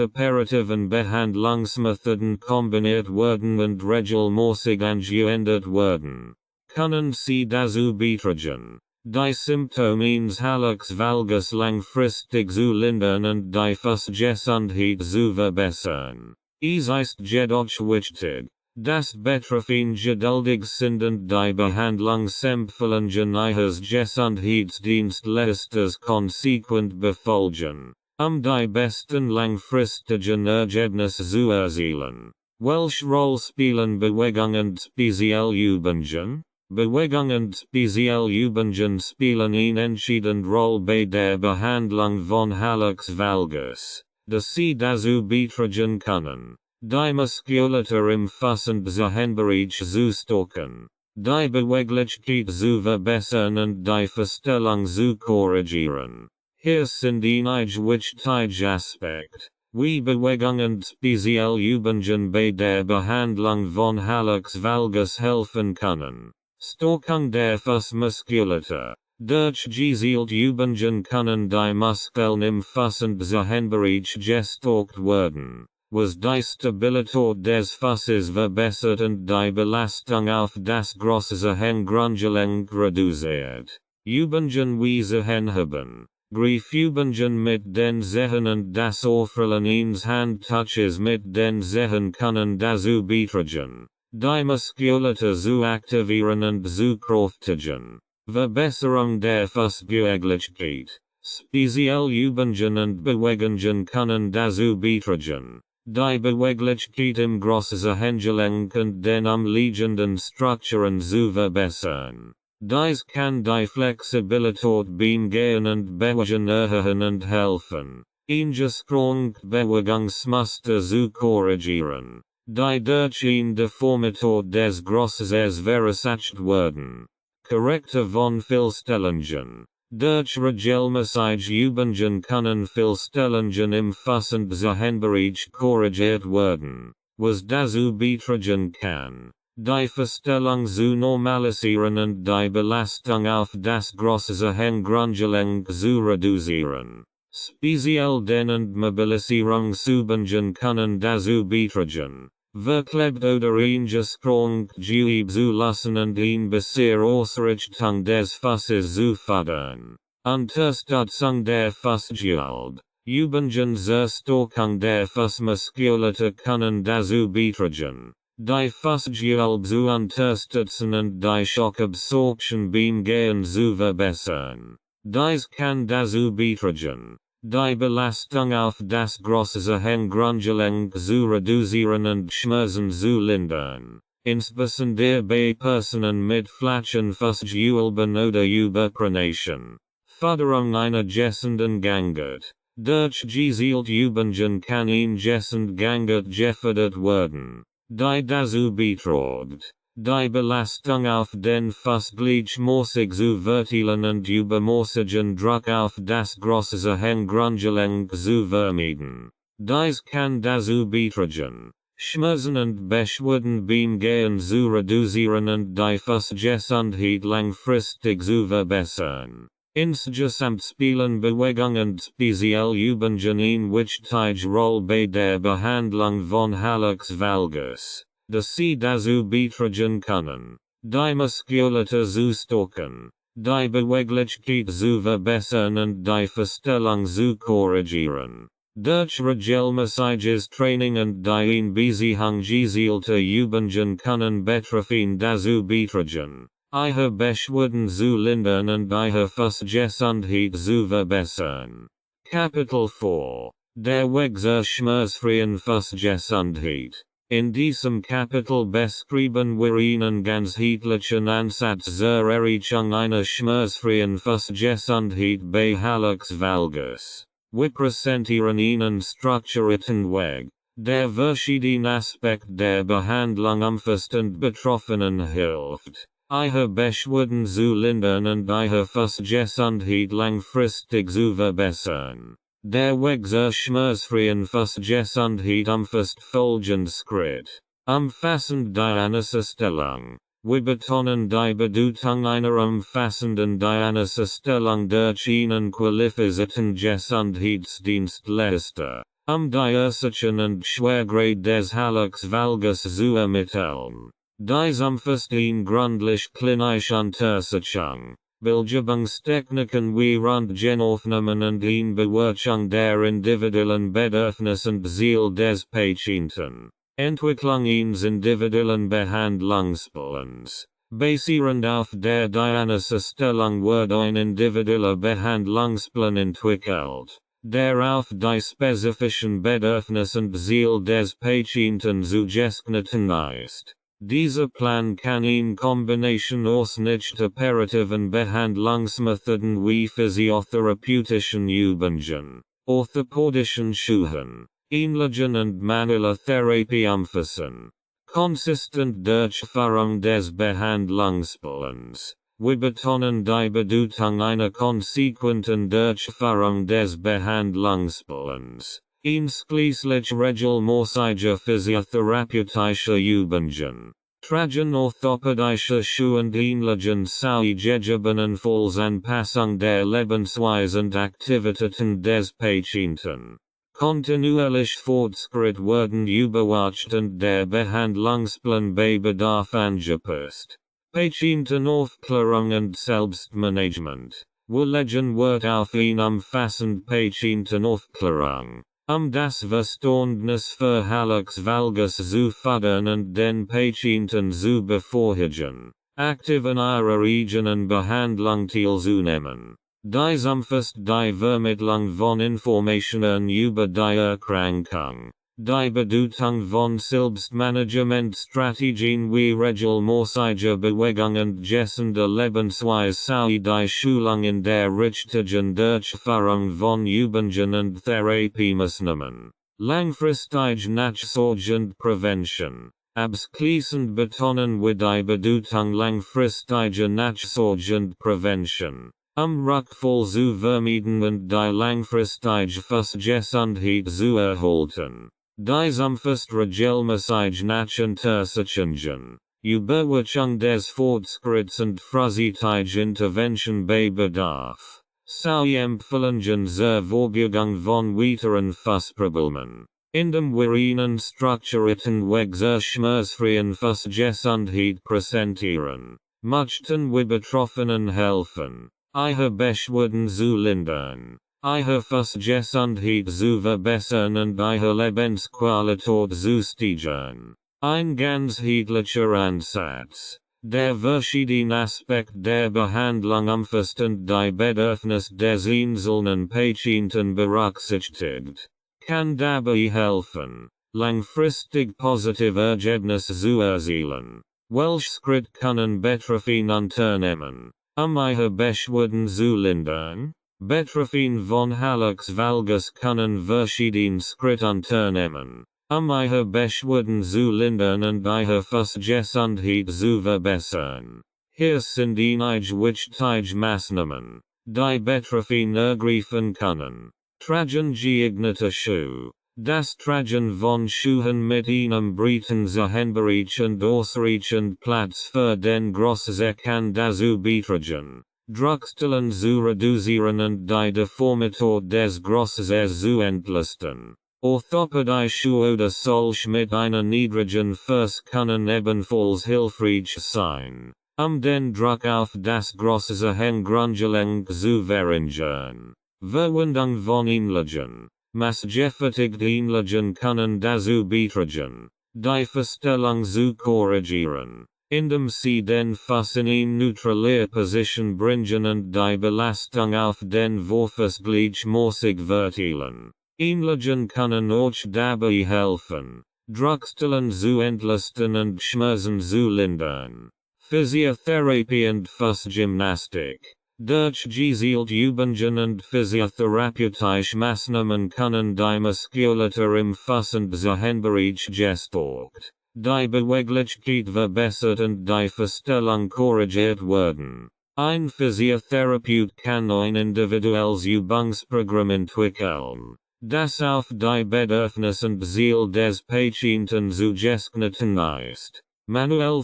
operativen Behandlungsmethoden kombiniert werden und regelmäßig angewendet werden, können sie dazu beitragen, die Symptome eines Hallux Valgus langfristig zu lindern und die Fußgesundheit zu verbessern. Es ist jedoch wichtig, dass Betroffene geduldig sind und die Behandlungsempfehlungen ihres Gesundheitsdienstleisters konsequent befolgen, die besten langfristigen Ergebnisse zu erzielen. Welche Rolle spielen Bewegung und Spezialübungen? Bewegung und Spezialübungen spielen eine entscheidende Rolle bei der Behandlung von Hallux Valgus, da sie dazu beitragen können, die Muskulatur im Fuß und Zehenbereich zu stärken, die Beweglichkeit zu verbessern und die Verstellung zu korrigieren. Hier sind einige wichtige Aspekte, wie Bewegung und Spezialübungen bei der Behandlung von Hallux Valgus helfen können. Stärkung der Fußmuskulatur. Durch gezielte Übungen können die Muskeln im Fuß und Zehenbereich gestärkt werden, was die Stabilität des Fußes verbessert und die Belastung auf das große Grundgelenk reduziert. Übungen wie Zehenheben. Griffübungen mit den Zehen und das Aufrollen eines Handtouches mit den Zehen können dazu beitragen, die Muskulatur zu aktivieren und zu kräftigen. Verbesserung der Fußbeweglichkeit. Spezialübungen und Bewegungen können dazu beitragen, die Beweglichkeit im großen Gelenk und den umliegenden Strukturen zu verbessern. Dies kann die Flexibilität beim Gehen und Bewegen erhöhen und helfen, eingeschränkt Bewegungsmuster zu korrigieren, die durch eine Deformität des Grosses verursacht werden. Charakter von Fehlstellungen. Durch regelmäßige Übungen können Fehlstellungen im Fass und Zuhänderich korrigiert werden, was dazu beitragen kann, die Verstellung zu normalisieren und die Belastung auf das große Gehirngrundgelenk zu reduzieren. Speziell den und Mobilisierungsübungen können dazu beitragen, verklebt oder eingeschränkt zu lassen und eine bessere Ausrichtung des Fasses zu fördern. Unterstützung der Fassgewalt. Übungen zur Stärkung der Fassmuskulatur können dazu beitragen, die Fassgewalt zu unterstützen und die Schockabsorption beim Gehen zu verbessern. Dies kann dazu beitragen, die Belastung auf das große Gehirngrundgelenk zu reduzieren und Schmerzen zu lindern, insbesondere bei Personen mit flachen Fassgewölben oder Überpronation. Förderung einer gesunden Gangart. Durch gezielte Übungen kann ein gesund Gangart gefördert werden, die dazu beiträgt, die Belastung auf den Fass gleichmäßig zu verteilen und übermäßigen Druck auf das große Gehirngrundgelenk zu vermeiden. Dies kann dazu beitragen, Schmerzen und Beschwerden beim Gehen zu reduzieren und die Fassgesundheit langfristig zu verbessern. Insgesamt spielen Bewegung und speziell Übungen eine wichtige Rolle bei der Behandlung von Hallux Valgus, da sie dazu beitragen können, die Muskulatur zu stärken, die Beweglichkeit zu verbessern und die Verstellung zu korrigieren. Durch regelmäßiges Training und die Einbeziehung gezielter Übungen können Betroffene dazu beitragen, ihre Beschwerden zu lindern und ihre Fassgesundheit zu verbessern. Kapitel 4. Der Weg zur schmerzfreien Fassgesundheit. In diesem Kapitel beschreiben wir einen ganzheitlichen Ansatz zur Erreichung einer schmerzfreien Fassgesundheit bei Hallux Valgus. Wir präsentieren einen strukturierten Weg, der verschiedene Aspekte der Behandlung umfasst und Betroffenen hilft, ihre Beschwerden zu lindern und ihre Fassgesundheit langfristig zu verbessern. Der Weg zur schmerzfreien Fassgesundheit umfasst folgende Schritte. Umfassend Diagnosestellung. Wir betonen die Bedeutung einer umfassenden Diagnosestellung durch einen qualifizierten Gesundheitsdienstleister, die Ursachen und Schwergrade des Hallux Valgus zu ermitteln. Dies umfasst eine gründliche klinische Untersuchung, Bildungstechniken wie Röntgenaufnahmen und eine Bewertung der individuellen Bedürfnisse und Ziele des Patienten. Entwicklung eines individuellen Behandlungsplans. Basierend auf der Diagnosestellung wird ein individueller Behandlungsplan entwickelt, der auf die spezifischen Bedürfnisse und Ziele des Patienten zugeschnitten ist. Dieser Plan kann in Kombination aus nicht operativen Behandlungsmethoden wie physiotherapeutischen Übungen, orthopädischen Schuhen, ähnlichen und manueller Therapie umfassen. Konsistent Durchführung des Behandlungsplans. Wir betonen die Bedeutung einer konsequenten Durchführung des Behandlungsplans, einschließlich regelmäßiger physiotherapeutischer Übungen, Tragen orthopädischer Schuhe und ähnlichen gegebenenfalls Anpassung der Lebensweise und Aktivitäten des Patienten. Kontinuierlich Fortschritt werden überwacht und der Behandlungsplan bei Bedarf angepasst. Patientenaufklärung und Selbstmanagement. Wir legen Wert auf eine umfassende Patientenaufklärung, das Verständnis für Hallux Valgus zu fördern und den Patienten zu befähigen, aktiv in ihrer eigenen Behandlung teilzunehmen. Dies umfasst die Vermittlung von Informationen über die Erkrankung, die Bedeutung von Selbstmanagementstrategien wie regelmäßige Bewegung und gesunde Lebensweise sowie die Schulung in der richtigen Durchführung von Übungen und Therapiemaßnahmen. Langfristige Nachsorge und Prävention. Abschließend betonen wir die Bedeutung langfristiger Nachsorge und Prävention. Rückfall zu vermieden und die langfristige Gesundheit zu erhalten. Die Zukunftsregelmäßig nachuntersuchungen. Überwachung des Fortschritts und frühzeitige Intervention bei Bedarf. Zu empfehlen zur Vorbeugung von weiteren Fußproblemen. In dem wir Ihnen strukturierten Weg zur schmerzfreien Gesundheit präsentieren, möchten wir Betroffenen helfen, ihre Beschwerden zu lindern, ihre Gesundheit zu verbessern und ihre Lebensqualität zu steigern. Ein ganzheitlicher Ansatz, der verschiedene Aspekte der Behandlung umfasst und die Bedürfnisse des einzelnen Patienten berücksichtigt, kann dabei helfen, langfristig positive Ergebnisse zu erzielen. Welche Schritte können Betroffene unternehmen, ihre Beschwerden zu lindern? Betroffene von Hallux Valgus können verschiedene Schritte unternehmen, ihre Beschwerden zu lindern und ihre Gesundheit zu verbessern. Hier sind einige wichtige Maßnahmen, die Betroffene ergreifen können. Tragen geeignete Schuhe. Das Tragen von Schuhen mit einem breiten Zusammenbereich und ausreichend Platz für den Große kann dazu beitragen, Druckstellen zu reduzieren und die Deformität des Großes zu entlisten. Orthopädie-Schuhe oder solche mit einer niedrigen Fuß können ebenfalls hilfreich sein, den Druck auf das große Handgrundgelenk zu verringern. Verwendung von Einlagen. Massgefertigte Einlagen können dazu beitragen, die Verstellung zu korrigieren, indem sie den Fuß in eine neutrale Position bringen und die Belastung auf den Vorfuß gleichmäßig verteilen. Einlagen können auch dabei helfen, Druckstellen zu entlisten und Schmerzen zu lindern. Physiotherapie und Fußgymnastik. Durch gezielte Übungen und physiotherapeutische Maßnahmen können die Muskulatur im Fuß und Zusammenbereich gestärkt, die Beweglichkeit verbessert und die Verstellung korrigiert werden. Ein Physiotherapeut kann ein individuelles Übungsprogramm entwickeln, das auf die Bedürfnisse und Ziele des Patienten zugeschnitten ist. Manuell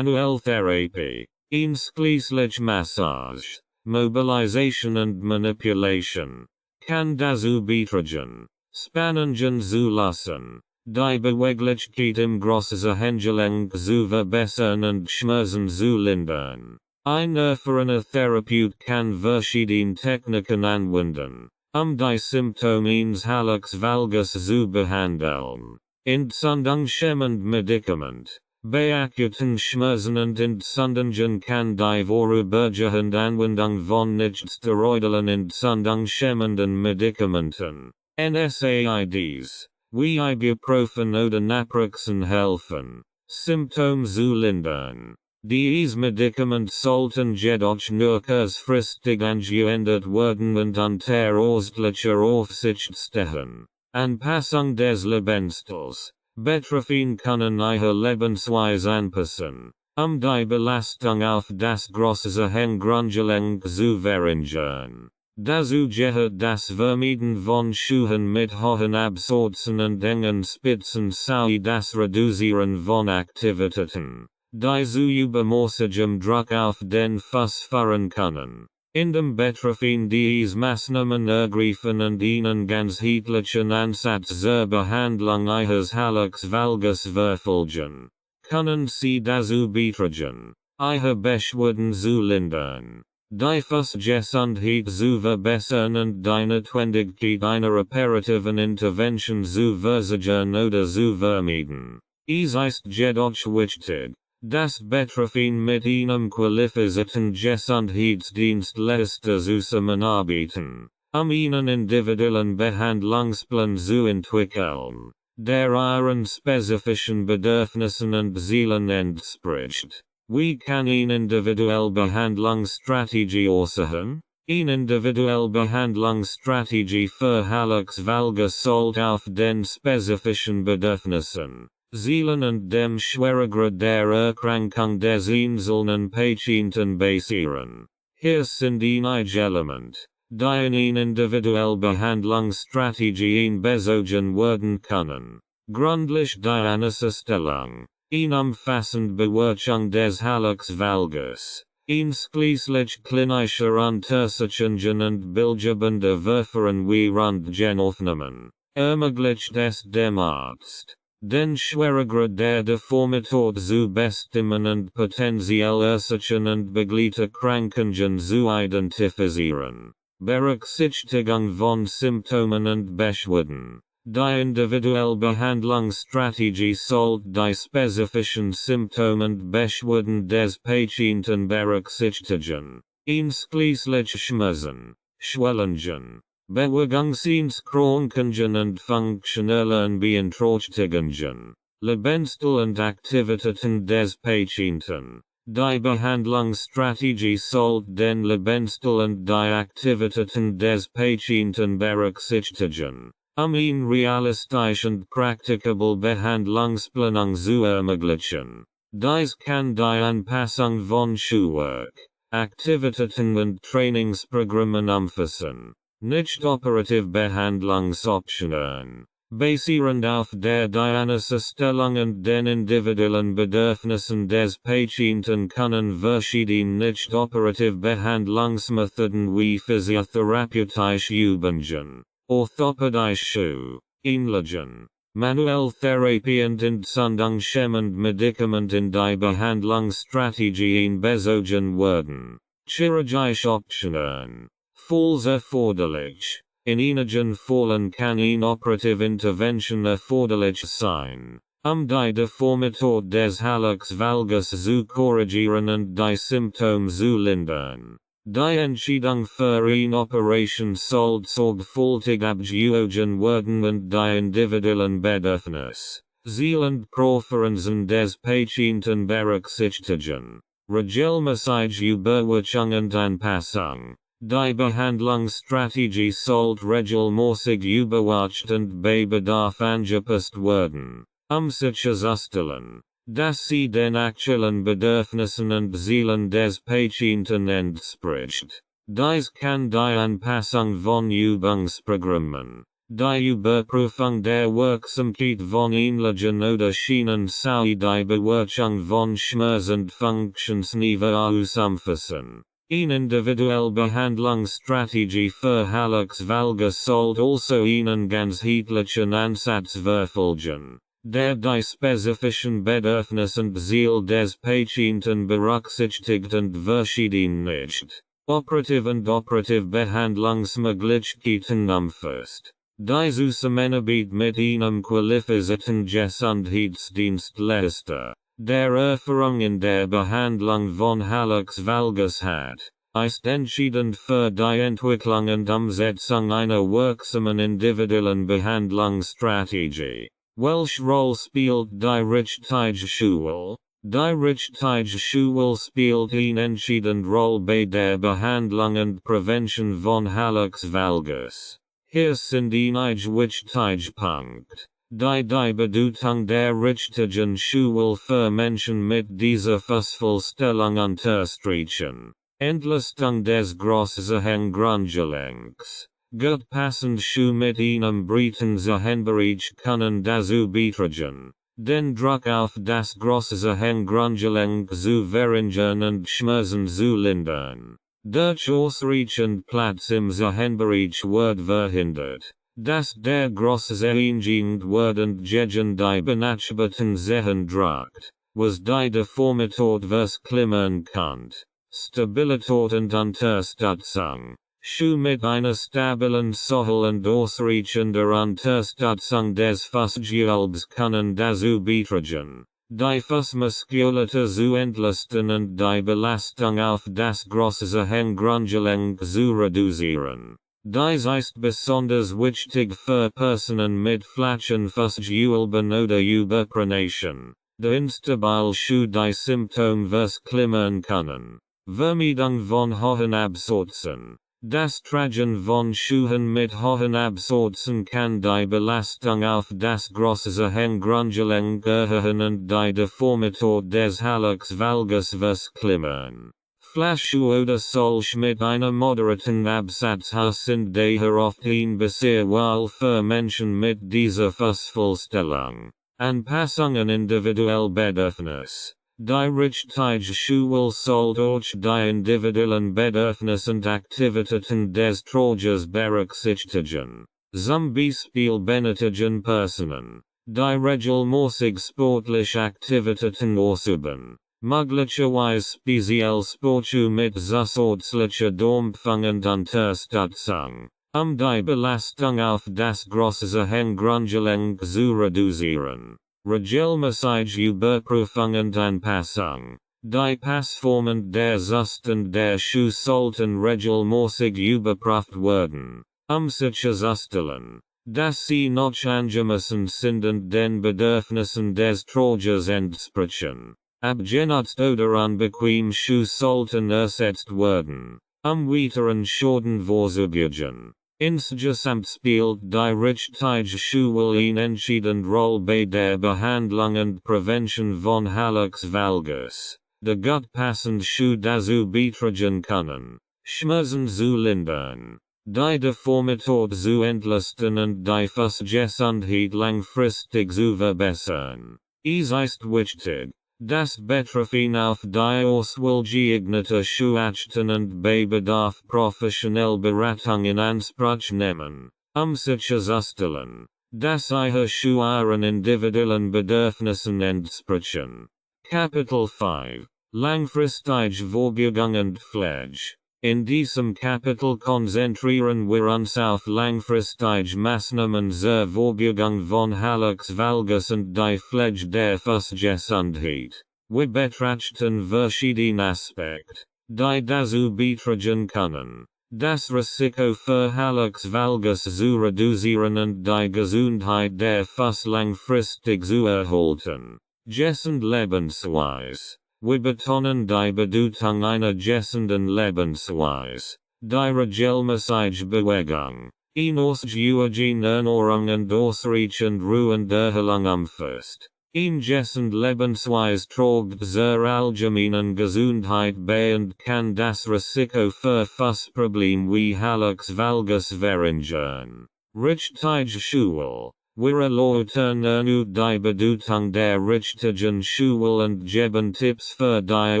Therapie. Einschließlich Massage, Mobilisation und Manipulation, kann dazu beitragen, Spannungen zu lassen, die Beweglichkeit im großen Handgelenk zu verbessern und Schmerzen zu lindern. Ein erfahrener Therapeut kann verschiedene Techniken anwenden, die Symptome eines Hallux Valgus zu behandeln. Entzündungshemmend Medikament. Bei akuten Schmerzen und Entzündungen kann die vorübergehende Anwendung von nicht-steroidalen entzündungshemmenden Medikamenten, NSAIDs, wie Ibuprofen oder Naproxen helfen, Symptome zu lindern. Diese Medikamente sollten jedoch nur kurzfristig angewendet werden und unter ärztlicher Aufsicht stehen. Anpassung des Lebensstils. Betroffene können ihre Lebensweise anpassen, die Belastung auf das große Handgrundgelenk zu verringern. Dazu gehört das Vermeiden von Schuhen mit hohen Absätzen und engen Spitzen sowie das Reduzieren von Aktivitäten, die zu übermäßigem Druck auf den Fuß führen können. Indem Betroffene diese Maßnahmen ergreifen und einen ganzheitlichen Ansatz zur Behandlung ihres Hallux Valgus verfolgen, können sie dazu beitragen, ihre Beschwerden zu lindern, die Gesundheit zu verbessern und die Notwendigkeit einer operativen Intervention zu versagen oder zu vermeiden. Es ist jedoch wichtig, dass Betroffene mit einem qualifizierten Gesundheitsdienstleister zusammenarbeiten, einen individuellen Behandlungsplan zu entwickeln, der ihren spezifischen Bedürfnissen und Zielen entspricht. Wie kann eine individuelle Behandlungsstrategie aussehen? Eine individuelle Behandlungsstrategie für Hallux Valgus sollte auf den spezifischen Bedürfnissen, Zielen und dem Schweregrad der Erkrankung des einzelnen Patienten basieren. Hier sind einige Element, die in individuelle Behandlungsstrategien bezogen werden können. Gründlich die Stellung. Umfassend Bewertung des Hallux Valgus. Einschließlich klinischer Untersuchungen und bildgebender Verfahren wie Röntgenaufnahmen. Ermöglicht es dem Arzt, den Schweregrad der Deformität zu bestimmen und potenziell Ursachen und Begleiterkrankungen zu identifizieren. Berücksichtigung von Symptomen und Beschwerden. Die individuelle Behandlungsstrategie sollte die spezifischen Symptome und Beschwerden des Patienten berücksichtigen. Einschließlich Schmerzen, Schwellungen, Bewegungseinschränkungen und funktionellen Beeinträchtigungen. Lebensstil und Aktivitäten des Patienten. Die Behandlungsstrategie sollte den Lebensstil und die Aktivitäten des Patienten berücksichtigen. Ein realistisch und praktikable Behandlungsplanung zu ermöglichen. Dies kann die Anpassung von Schulwerk, Aktivitäten und Trainingsprogrammen umfassen. Nicht operative Behandlungsoptionen. Basierend auf der Diagnosestellung und den individuellen Bedürfnissen des Patienten können verschiedene nicht operative Behandlungsmethoden wie physiotherapeutische Übungen, orthopädische Einlagen, Manuelltherapie und entzündungshemmend Medikament in die Behandlungsstrategien bezogen werden. Chirurgische Optionen. Falls erforderlich. In einigen Fällen kann eine operative Intervention erforderlich sein, die Deformität des Hallux Valgus zu korrigieren und die Symptome zu lindern. Die Entscheidung für eine Operation sollte sorgfältig abgewogen werden und die individuellen Bedürfnisse, Ziele und Präferenzen des Patienten berücksichtigen. Regelmäßige Überwachung und Anpassung. Die Behandlungsstrategie sollte regelmäßig überwacht und bei Bedarf angepasst werden, sicherzustellen, dass sie den aktuellen Bedürfnissen und Zielen des Patienten entspricht. Dies kann die Anpassung von Übungsprogrammen, die Überprüfung der Wirksamkeit von Einlagen oder Schienen sowie die Bewertung von Schmerz- und Funktionsniveaus umfassen. Eine individuelle Behandlungsstrategie für Hallux Valgus sollte also einen ganzheitlichen Ansatz verfolgen, der die spezifischen Bedürfnisse und Ziele des Patienten berücksichtigt und verschiedene nicht operative Behandlungsmöglichkeiten umfasst. Die Zusammenarbeit mit einem qualifizierten Gesundheitsdienstleister, der Erfahrung in der Behandlung von Hallux Valgus hat, ist entscheidend für die Entwicklung und Umsetzung einer wirksamen individuellen Behandlungsstrategie. Welche Rolle spielt die richtige Schule? Die richtige Schule spielt eine entscheidende Rolle bei der Behandlung und Prävention von Hallux Valgus. Hier sind einige wichtige Punkte, die Bedeutung der richtigen Schule für Menschen mit dieser Fußvollstellung unterstreichen. Entlastung des großen Grundgelenks. Gut passend Schuh mit einem breiten Zehenbereich können dazu beitragen, den Druck auf das große Grundgelenk zu verringern und Schmerzen zu lindern. Durch ausreichend Platz im Zehenbereich wird verhindert, dass der große eingeengt wird und gegen die benachbarten Zehen drückt, was die Deformität verklimmern kann. Stabilität und Unterstützung. Schuh mit einer stabilen Sohle und ausreichender Unterstützung des Fußgewölbes können dazu beitragen, die Fußmuskulatur zu entlasten und die Belastung auf das große Grundgelenk zu reduzieren. Dies ist besonders wichtig für Personen mit flachen Fußgewölben oder Überpronation, die instabil Schuh die Symptome verklimmern können. Vermeidung von hohen Absätzen. Das Tragen von Schuhen mit hohen Absätzen kann die Belastung auf das große Grundgelenk erhöhen und die Deformität des Hallux Valgus verklimmern. Flaschu oder solch mit einer moderaten Absatzhass sind daher oft ein Bisher while für Menschen mit dieser Fussvollstellung. Anpassungen individuell Bedürfnis. Die Richtige Schule soll durch die individuellen Bedürfnisse und Aktivitäten des Tragers berücksichtigen. Zum Beispiel benötigen Personen, die regelmäßig sportliche Aktivitäten ausüben. Möglicherweise speziell Sportu mit zusätzlicher Dampfung und Unterstützung, die Belastung auf das große Gehirngrundgelenk zu reduzieren. Regelmäßige Überprüfung und Anpassung. Die Passformen der Zustand der Schuhe sollten regelmäßig überprüft werden, sicherzustellen, dass sie noch angemessen sind und den Bedürfnissen des Tragers entsprechen. Abgenutzt oder unbequem Schuhe sollten ersetzt werden, weiteren Schaden vorzubeugen. Insgesamt spielt die Richtige Schule eine entscheidende Rolle bei der Behandlung und Prävention von Hallux Valgus. Die gut passende Schuhe dazu beitragen können, Schmerzen zu lindern, die Deformität zu entlasten und die Fußgesundheit langfristig zu verbessern. Es ist wichtig, das Betroffen auf die Auswahl geeigneter Schuhachten und bei Bedarf professionelle Beratung in Anspruch nehmen, sicherzustellen, dass ihre Schuhe ihren individuellen Bedürfnissen entsprechen. Kapitel 5. Langfristige Vorbeugung und Pflege. In diesem Kapitel konzentrieren wir uns auf langfristige Maßnahmen zur Vorbeugung von Hallux Valgus und die Pflege der Fußgesundheit. Wir betrachten verschiedene Aspekte, die dazu beitragen können, das Risiko für Hallux Valgus zu reduzieren und die Gesundheit der Fuß langfristig zu erhalten. Gesund Lebensweise. Wir betonen die Bedeutung einer gesunden Lebensweise, die regelmäßige Bewegung, eine ausgewogene Ernährung und ausreichend Ruhe und Erholung umfasst. Eine gesunde Lebensweise trägt zur allgemeinen Gesundheit bei und kann das Risiko für Fußprobleme wie Hallux Valgus verringern. Richtige Schule. Wir erläutern erneut die Bedeutung der richtigen Schule und geben Tipps für die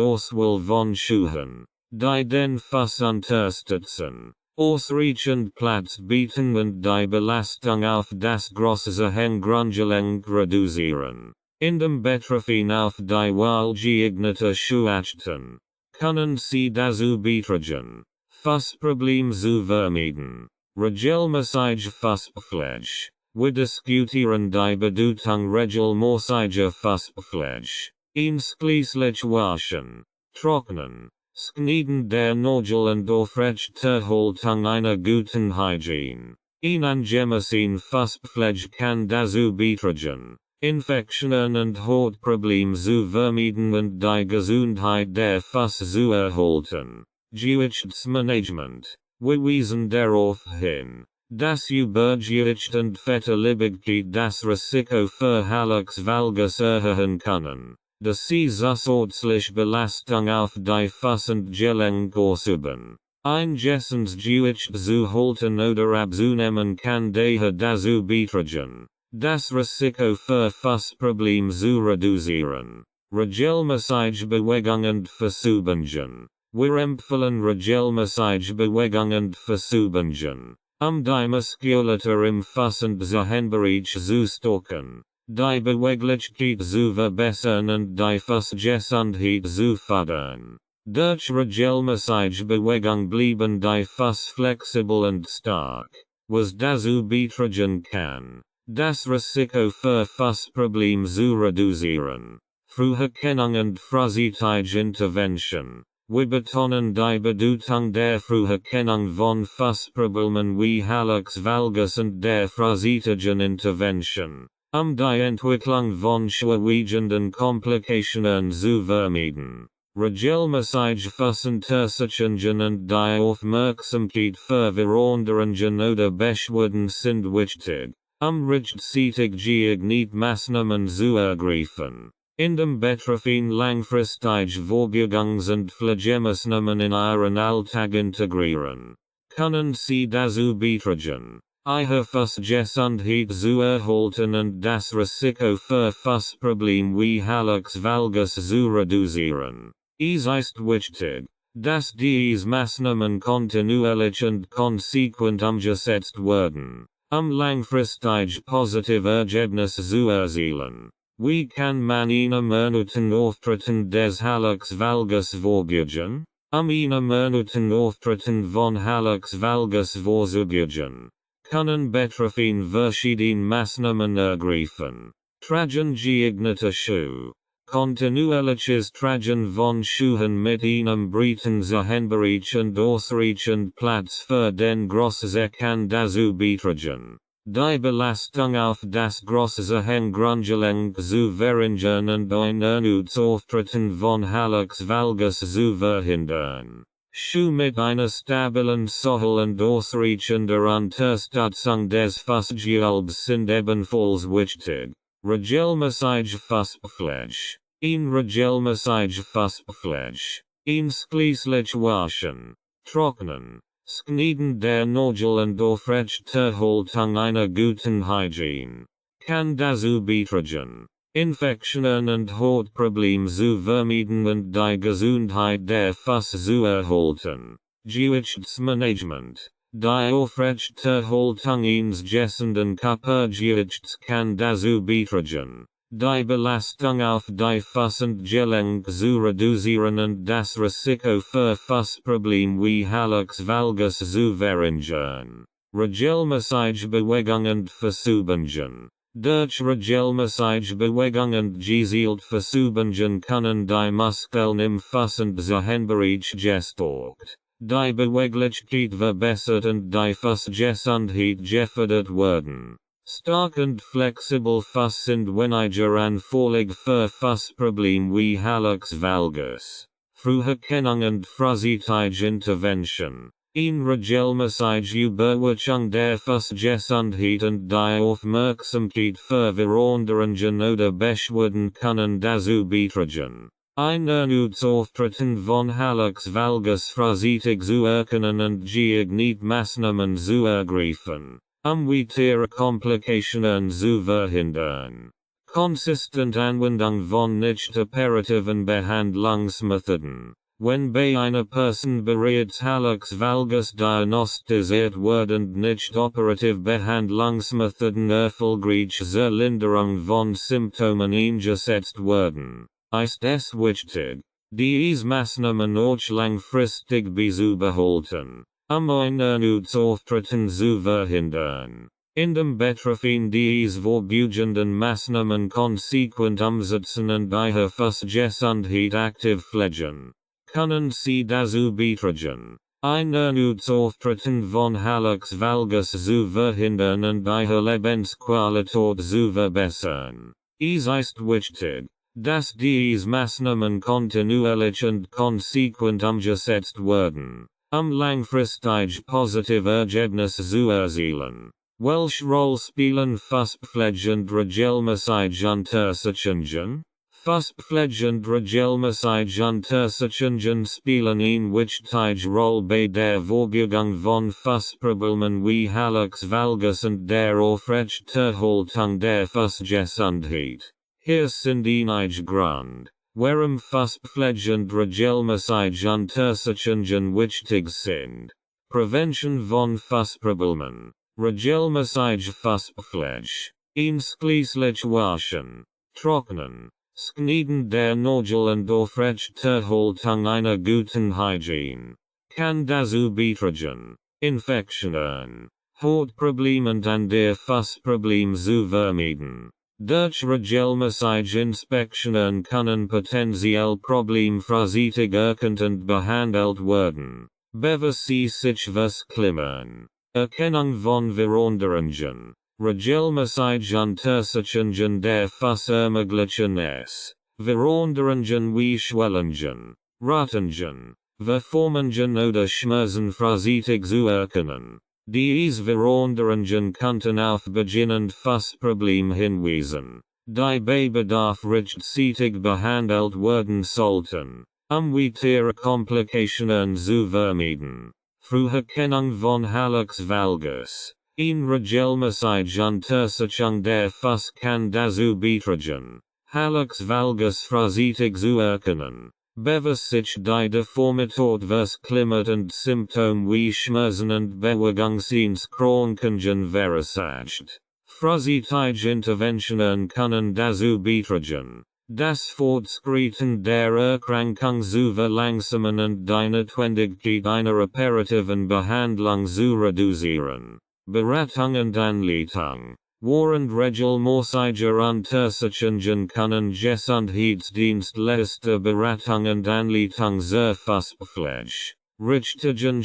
Auswahl von Schuhen, die den Fuß unterstützen, ausreichend Platz bieten und die Belastung auf das große Gehirngrundgelenk reduzieren. In dem Betroffen auf die Wahl geeigneter Schuhachten, können sie dazu beitragen, Fußprobleme zu vermeiden. Regelmäßige Fußpflege. Wir diskutieren die Bedeutung regelmäßiger Fußpflege, einschließlich Waschen, Trocknen, Schneiden der Nägel und Aufrechterhaltung einer guten Hygiene. Eine angemessene Fußpflege kann dazu beitragen, Infektionen und Hautprobleme zu vermeiden und die Gesundheit der Fuß zu erhalten. Gewichtsmanagement. Wir weisen darauf hin, dass Übergewicht und Fettleibigkeit das Risiko für Hallux Valgus erhöhen können, da sie zusätzliche Belastung auf die Fuß und Gelenk ausüben. Ein gesundes Gewicht zu halten oder abzunehmen kann daher dazu beitragen, das Risiko für Fußprobleme zu reduzieren. Regelmäßige Bewegung und Versübungen. Wir empfehlen regelmäßige Bewegung und Versübungen, die Muskulatur im Fuß und Zehenbereich zu stärken, die Beweglichkeit zu verbessern und die Fußgesundheit zu fördern. Durch regelmäßige Bewegung bleiben die Fuß flexibel und stark, was dazu beitragen kann, das Risiko für Fußprobleme zu reduzieren. Früherkennung und frühzeitige Intervention. Wir betonen die Bedeutung der Früherkennung von Fußproblemen wie Hallux Valgus und der frühzeitigen Intervention, die Entwicklung von schwerwiegenden Komplikationen zu vermeiden. Regelmäßige Fußuntersuchungen und die Aufmerksamkeit für Veränderungen oder Beschwerden sind wichtig, rechtzeitig geeignete Maßnahmen zu ergreifen. In dem betreffend langfristige Vorbegangs- und Pflegemaßnahmen in ihren Alltag integrieren, können Sie dazu beitragen, Ihre Gesundheit zu erhalten und das Risiko für Fassprobleme wie Hallux Valgus zu reduzieren. Es ist wichtig, dass diese Maßnahmen kontinuierlich und konsequent umgesetzt werden, langfristig positive Ergebnisse zu erzielen. Wie kann man eine Minuten Auftreten des Hallux Valgus vorbeugen? Eine Minuten Auftreten von Hallux Valgus vorzubeugen, können betreffend verschiedene Maßnahmen ergreifen. Tragen geeignete Schuhe. Kontinuierliches Tragen von Schuhen mit einem breiten Zusammenbereich und ausreichend Platz für den Große kann dazu beitragen, die Belastung auf das Große Grundgelenk zu verringern und ein erneutes Auftreten von Hallux Valgus zu verhindern. Schuhe mit einer stabilen Sohle und ausreichender Unterstützung des Fußgewölbes sind ebenfalls wichtig. Regelmäßige Fußpflege. Regelmäßige Fußpflege. Schließlich waschen, trocknen, Schneiden der Nägel und Aufrechterhaltung einer guten Hygiene kann dazu beitragen, Infektionen und Hautprobleme zu vermeiden und die Gesundheit der Füße zu erhalten. Gewichtsmanagement. Die Aufrechterhaltung eines gesunden Körpergewichts kann dazu beitragen, die Belastung auf die Füße und Gelenke zu reduzieren und das Risiko für Fußprobleme wie Hallux Valgus zu verringern. Regelmäßige Bewegung und Versübungen. Durch regelmäßige Bewegung und gezielt Versübungen können die Muskeln im Fuß und Zusammenbereich gestärkt, die Beweglichkeit verbessert und die Fußgesundheit gefördert werden. Stark und flexibel Fuß sind weniger anfällig für Fußprobleme wie Hallux Valgus. Früherkennung und frühzeitige Intervention. Regelmäßige Überwachung der Fußgesundheit und die Aufmerksamkeit für Veränderungen oder Beschwerden können dazu beitragen, ein erneutes Auftreten von Hallux Valgus frühzeitig zu erkennen und geeignete Maßnahmen zu ergreifen, weitere Komplikationen zu verhindern. Konsistent Anwendung von nicht-operativen Behandlungsmethoden. Wenn bei einer Person bereits Hallux Valgus diagnostiziert wird und nicht-operative Behandlungsmethoden erfolgreich zur Linderung von Symptomen eingesetzt werden, ist es wichtig, diese Maßnahmen auch langfristig beizubehalten, ein erneutes Auftreten zu verhindern. In dem betreffend diese vorbeugenden Maßnahmen konsequent umsetzen und ihre Fußgesundheit aktiv pflegen, können Sie dazu beitragen, ein erneutes Auftreten von Hallux Valgus zu verhindern und ihre Lebensqualität zu verbessern. Es ist wichtig, dass diese Maßnahmen kontinuierlich und konsequent umgesetzt werden, langfristig positive Ergebnisse zu erzielen. Welche Rolle spielen Fußpflege und regelmäßige Untersuchungen? Fußpflege und regelmäßige Untersuchungen spielen eine wichtige Rolle bei der Vorbeugung von Fußproblemen wie Hallux Valgus und der Aufrechterhaltung der Fußgesundheit. Hier sind einige Gründe, warum Fußpflege und regelmäßige Untersuchungen wichtig sind. Prävention von Fußproblemen. Regelmäßige Fußpflege. Schließlich waschen, trocknen, Schneiden der Nägel und Aufrechterhaltung einer guten Hygiene kann dazu beitragen, Infektionen, Hautprobleme und andere Fußprobleme zu vermeiden. Durch regelmäßige Inspektionen können potenziell Probleme frühzeitig erkannt und behandelt werden, bevor sie sich verschlimmern. Erkennung von Veränderungen. Regelmäßige Untersuchungen der Fuß ermöglichen es, Veränderungen wie Schwellungen, Rötungen, Verformungen oder Schmerzen frühzeitig zu erkennen. Diese Veränderungen könnten auf beginnende Fußprobleme hinweisen, die bei Bedarf rechtzeitig behandelt werden sollten, wir Tiere Komplikationen zu vermeiden. Früherkennung von Hallux Valgus. In regelmäßig Untersuchung der Fuss kann dazu beitragen, Hallux Valgus frühzeitig zu erkennen. Beweis sich die Deformität vers Klimat und Symptome wie Schmerzen und Bewegungseinschränkungen verursacht. Frühzeitige Interventionen können dazu beitragen, das Fortschreiten der Erkrankung zu verlangsamen und die Notwendigkeit einer operativen Behandlung zu reduzieren. Beratung und Anleitung. Während regelmäßiger Untersuchungen können Gesundheitsdienstleister Beratung und Anleitung zur Fußpflege, richtigen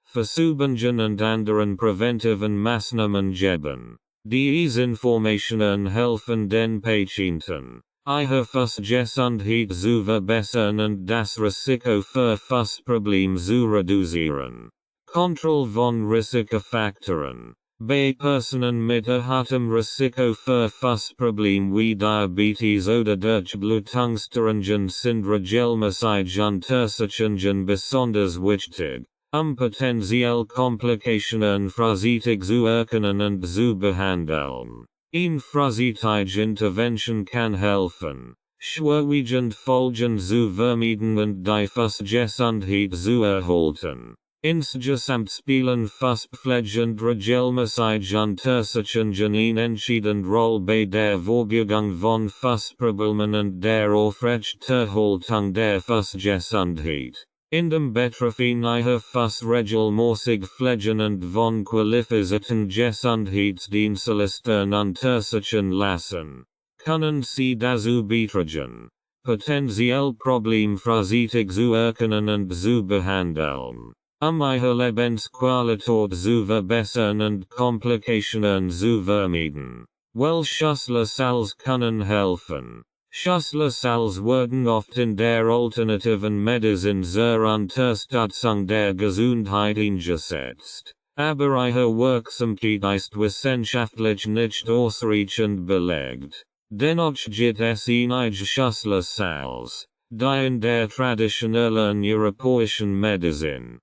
Versuchungen und anderen präventiven Maßnahmen geben. Diese Informationen helfen den Patienten, ihre Fußgesundheit zu verbessern und das Risiko für Fußprobleme zu reduzieren. Kontrolle von Risikofaktoren. Bei Personen mit erhöhtem Risiko für Fußprobleme wie Diabetes oder Durchblutungsstörungen sind regelmäßige Untersuchungen besonders wichtig, potenziell Komplikationen frühzeitig zu erkennen und zu behandeln. Eine frühzeitige Intervention kann helfen, schwerwiegende Folgen zu vermeiden und die Fußgesundheit zu erhalten. Insgesamt spielen Fußpflege und regelmäßige Untersuchungen eine entscheidende Rolle bei der Vorbeugung von Fußproblemen und der Aufrechterhaltung der Fußgesundheit. In dem Betreffin ihrer Fuß regelmäßig pflegen und von qualifizierten Gesundheitsdienstleistern untersuchen lassen, können sie dazu beitragen, potenziell Probleme frühzeitig zu erkennen und zu behandeln. Ihre Lebensqualität zu verbessern und Komplikationen zu vermeiden. Welche Schlüssel können helfen? Schlüssel werden oft in der alternativen Medizin zur Unterstützung der Gesundheit eingesetzt, aber ihre Wirksamkeit ist wissenschaftlich nicht ausreichend belegt. Dennoch gibt es einige Schlüssel, die in der traditionellen europäischen Medizin,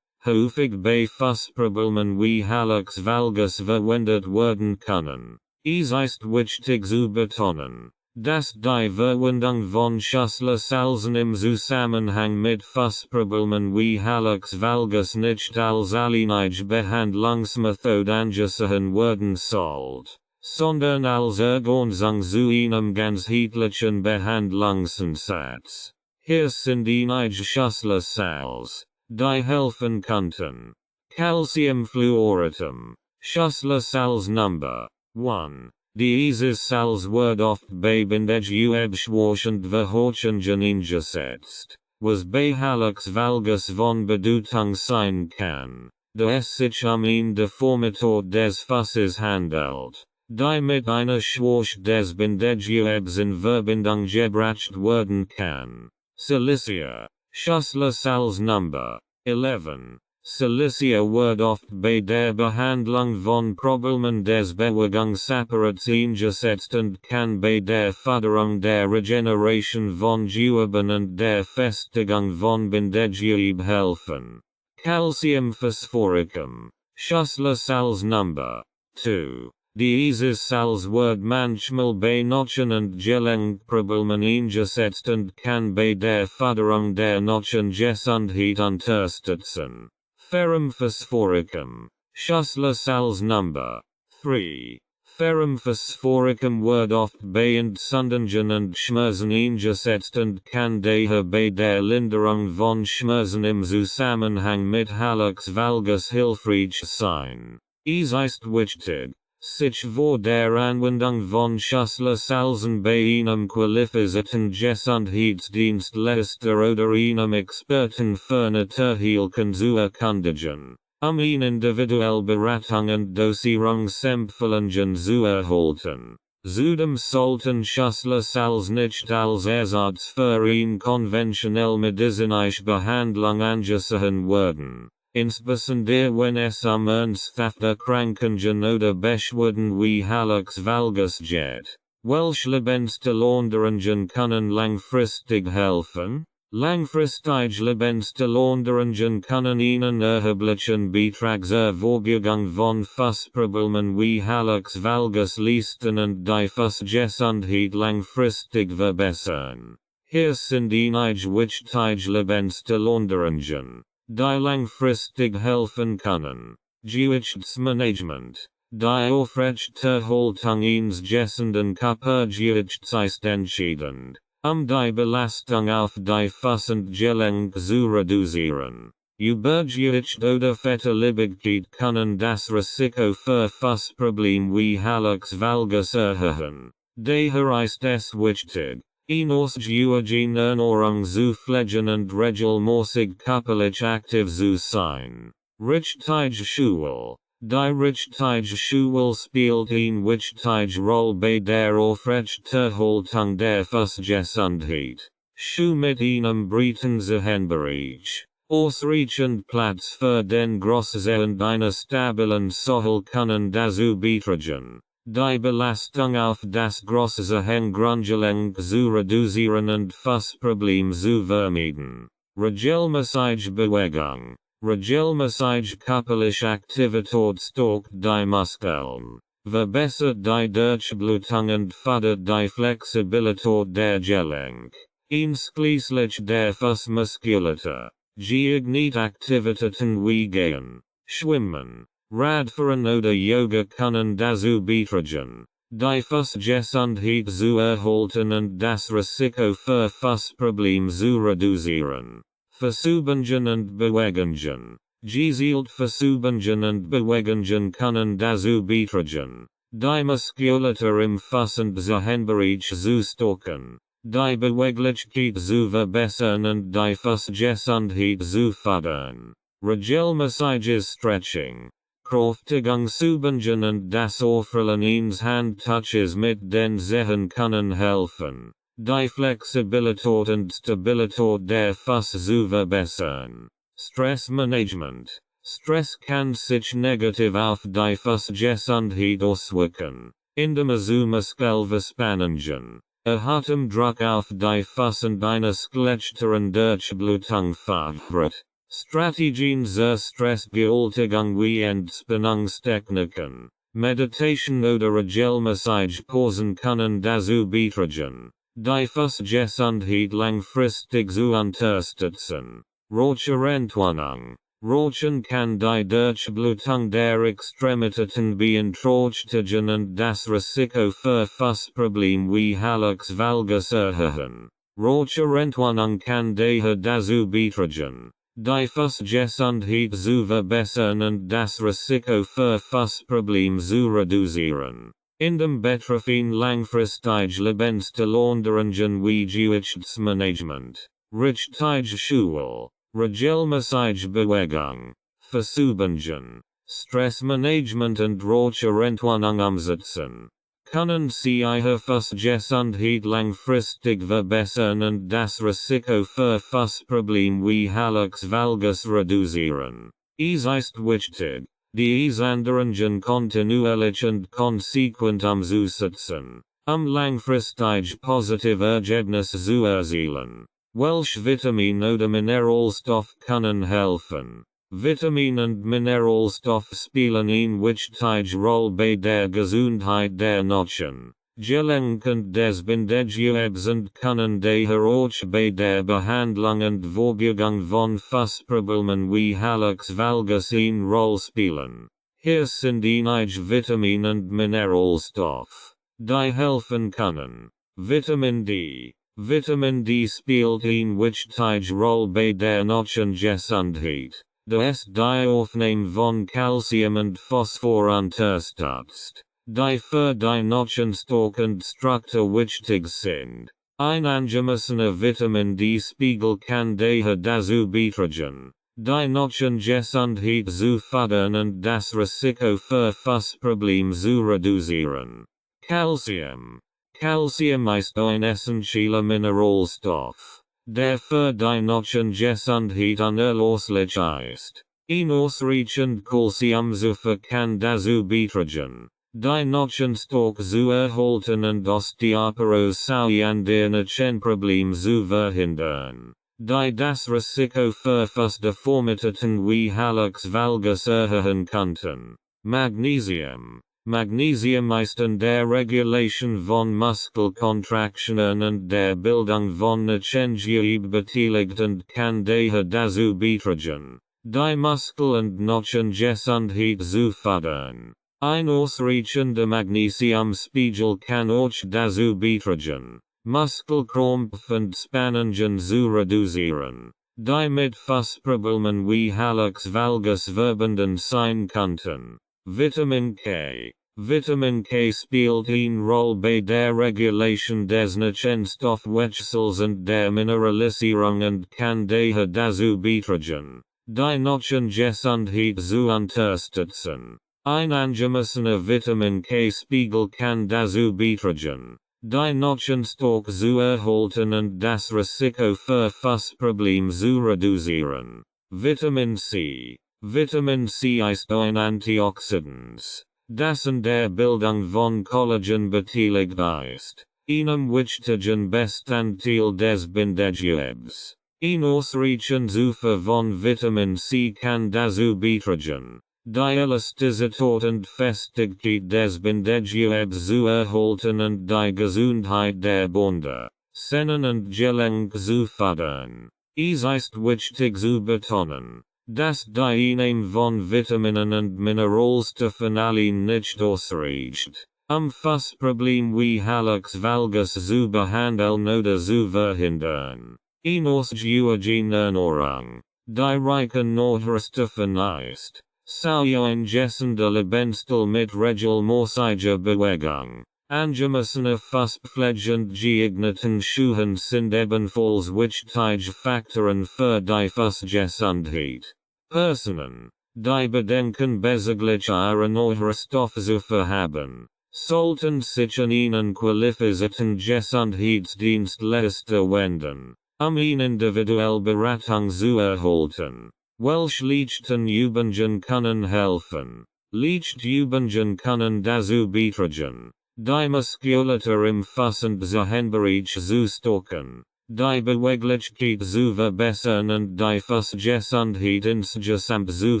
häufig bei Fußproblemen wie Hallux Valgus verwendet werden können. Es ist wichtig zu betonen, dass die Verwendung von Schlüsseln im Zusammenhang mit Fußproblemen wie Hallux Valgus nicht als alleinige Behandlungsmethode angesehen werden sollte, sondern als Ergänzung zu einem ganzheitlichen Behandlungsansatz. Hier sind einige Schlüssel, die helfen könnten. Calciumfluoratum. Schlüssel Number 1. Dieses Salz wird oft bei Bandage-Abschwächend Verhorchungen eingesetzt, was bei Hallux Valgus von Bedeutung sein kann, da es sich eine Deformität des Fußes handelt, die mit einer Schwäche des Bandageabs in Verbindung gebracht werden kann. Cilicia. Schlüssel Number 11. Cilicia wird oft bei der Behandlung von Problemen des Bewegungsapparats eingesetzt und kann bei der Förderung der Regeneration von Geweben und der Festigung von Bandageab helfen. Calcium-Phosphoricum. Schlüssel Number 2. Dieses Salz wird manchmal bei Knochen- und Gelenkproblemen eingesetzt und kann bei der Förderung der Knochengesundheit unterstützen. Ferrum phosphoricum. Schlüssel Number 3. Ferrum phosphoricum wird oft bei Entzündungen und Schmerzen eingesetzt und kann daher bei der Linderung von Schmerzen im Zusammenhang mit Hallux Valgus hilfreich sein. Es ist wichtig, sich vor der Anwendung von Schlüsseln bei einem qualifizierten Gesundheitsdienstleister oder einem Experten für Naturheilkunde zu erkundigen, eine individuelle Beratung und Dosierungsempfehlungen zu erhalten. Zudem sollten Schlüssel nicht als Ersatz für eine konventionelle medizinische Behandlung angesehen werden, insbesondere wenn es ernsthafte Krankengen oder Beschwerden wie Hallux Valgus geht. Welche Lebensveränderungen können langfristig helfen? Langfristige Lebensveränderungen können Ihnen erheblichen Beitrag zur Vorbereitung von Fassproblemen wie Hallux Valgus leisten und die Fassgesundheit langfristig verbessern. Hier sind einige wichtige Lebensveränderungen, die langfristig helfen können. Gewichtsmanagement. Die aufrechte Haltung eines gesunden Körpers ist entscheidend, die Belastung auf die Fass und Gelenk zu reduzieren. Übergewicht oder Fettleibigkeit können das Risiko für Fassprobleme wie Hallux Valgus erhöhen. Daher ist es wichtig, eine ausgewogene Ernährung zu pflegen und regelmäßig körperlich aktiv zu sein. Richtige Schule. Die richtige Schule spielt eine wichtige Rolle bei der Aufrechterhaltung der Fassgesundheit. Schule mit einem breiten Sehenbereich, ausreichend Platz für den Großsee und einer stabilen Sohle können dazu beitragen, die Belastung auf das Großsehenggrundgelenk zu reduzieren und Fassprobleme zu vermeiden. Regelmäßige Bewegung. Regelmäßige körperliche Aktivität stärkt die Muskeln, verbessert die Durchblutung und fördert die Flexibilität der Gelenk, einschließlich der Fassmuskulatur. Geeignete Aktivitäten wie Gehen, Schwimmen, Radfahren oder Yoga können dazu beitragen, die Fassgesundheit zu erhalten und das Risiko für Fassprobleme zu reduzieren. Versübungen und Bewegungen. Gezielte Versübungen und Bewegungen können dazu beitragen, die Muskulatur im Fass- und Sehenbereich zu stärken, die Beweglichkeit zu verbessern und die Fassgesundheit zu fördern. Regelmäßiges Stretching. Kraftübungen und das Aufrollen eines Handtouches mit den Zehen können helfen, die Flexibilität und Stabilität der Fass zu verbessern. Stressmanagement. Stress kann sich negativ auf die Fassgesundheit auswirken, indem es zu Muskelverspannungen, erhöhtem Druck auf die Fass und einer schlechteren Durchblutung fördert. Strategien zur Stressbewältigung wie Entspannungstechniken, Meditation oder regelmäßige Pausen können dazu beitragen, die Fassgesundheit langfristig zu unterstützen. Raucherentwarnung. Rauchen kann die Durchblutung der Extremitäten beeinträchtigen und das Risiko für Fassprobleme wie Hallux Valgus erhöhen. Raucherentwarnung kann daher dazu beitragen, die Fassgesundheit zu verbessern und das Risiko für Fassprobleme zu reduzieren. In dem Betreffend langfristige Lebensveränderungen wie Gewichtsmanagement, richtige Schule, regelmäßige Bewegung, Versübungen, Stressmanagement und Raucherentwarnung umsetzen, können Sie Ihre Fassgesundheit langfristig verbessern und das Risiko für Fassprobleme wie Hallux Valgus reduzieren. Es ist wichtig, diese Änderungen kontinuierlich und konsequent umzusetzen, langfristig positive Ergebnisse zu erzielen. Welche Vitamin oder Mineralstoff können helfen? Vitamin und Mineralstoff spielen eine wichtige Rolle bei der Gesundheit der Knochen, Gelenk und des Bindegewebs und können daher auch bei der Behandlung und Vorbeugung von Fassproblemen wie Hallux Valgus eine Rolle spielen. Hier sind einige Vitamin und Mineralstoff, die helfen können. Vitamin D. Vitamin D spielt eine wichtige Rolle bei der Knochengesundheit, da es die Aufnahme von Calcium und Phosphor unterstützt, die für die Knochenstalk und Struktur wichtig sind. Ein angemessener Vitamin D-Spiegel kann daher dazu beitragen, die Knochengesundheit zu fördern und das Risiko für Fassprobleme zu reduzieren. Calcium. Calcium ist ein essentieller Mineralstoff, der für die Knochengesundheit unerlässlich ist. Ihn ausreichend Calciumzufuhr kann dazu beitragen, die Knochenstalk zu erhalten und Osteoporose an der Knochenproblem zu verhindern, die das Risiko für Fußdeformitäten wie Hallux Valgus erhöhen könnten. Magnesium. Magnesium ist in der Regulation von Muskelkontraktionen und der Bildung von Knochengewebe beteiligt und kann daher dazu beitragen, die Muskel- und Knochengesundheit zu fördern. Ein ausreichender Magnesiumspiegel kann auch dazu beitragen, Muskelkrampf und Spannungen zu reduzieren, die mit Fußproblemen wie Hallux Valgus verbunden sein könnten. Vitamin K. Vitamin K spielt eine Rolle bei der Regulation des Knochenstoffwechsels und der Mineralisierung und kann daher dazu beitragen, die Knochengesundheit zu unterstützen. Ein angemessener Vitamin K-Spiegel kann dazu beitragen, die Knochenstock zu erhalten und das Risiko für Fußprobleme zu reduzieren. Vitamin C. Vitamin C ist ein Antioxidant, das an der Bildung von Collagen beteiligt ist, einem wichtigen Bestandteil des Bindegewebs. Ein ausreichend Zufuhr von Vitamin C kann dazu beitragen, die Elastizität und Festigkeit des Bindegewebs zu erhalten und die Gesundheit der Bande, Sehnen und Gelenke zu fördern. Es ist wichtig zu betonen, dass die Einnahme von Vitaminen und Mineralstoffen allein nicht ausreicht, Fußprobleme wie Hallux Valgus zu behandeln oder zu verhindern. Eine ausgewogene Ernährung, die reich an Nährstoffen ist, sowie ein gesunder Lebensstil mit regelmäßiger Bewegung, angemessener Fußpflege und geeigneten Schuhen sind ebenfalls wichtige Faktoren für die Fußgesundheit. Personen, die Bedenken bezüglich ihrer Nährstoffzufuhr haben, sollten sich an einen qualifizierten Gesundheitsdienstleister wenden, eine individuelle Beratung zu erhalten. Welche leichten Übungen können helfen? Leichte Übungen können dazu beitragen, die Muskulatur im Fuß- und Zehenbereich zu stärken, die Beweglichkeit zu verbessern und die Fußgesundheit insgesamt zu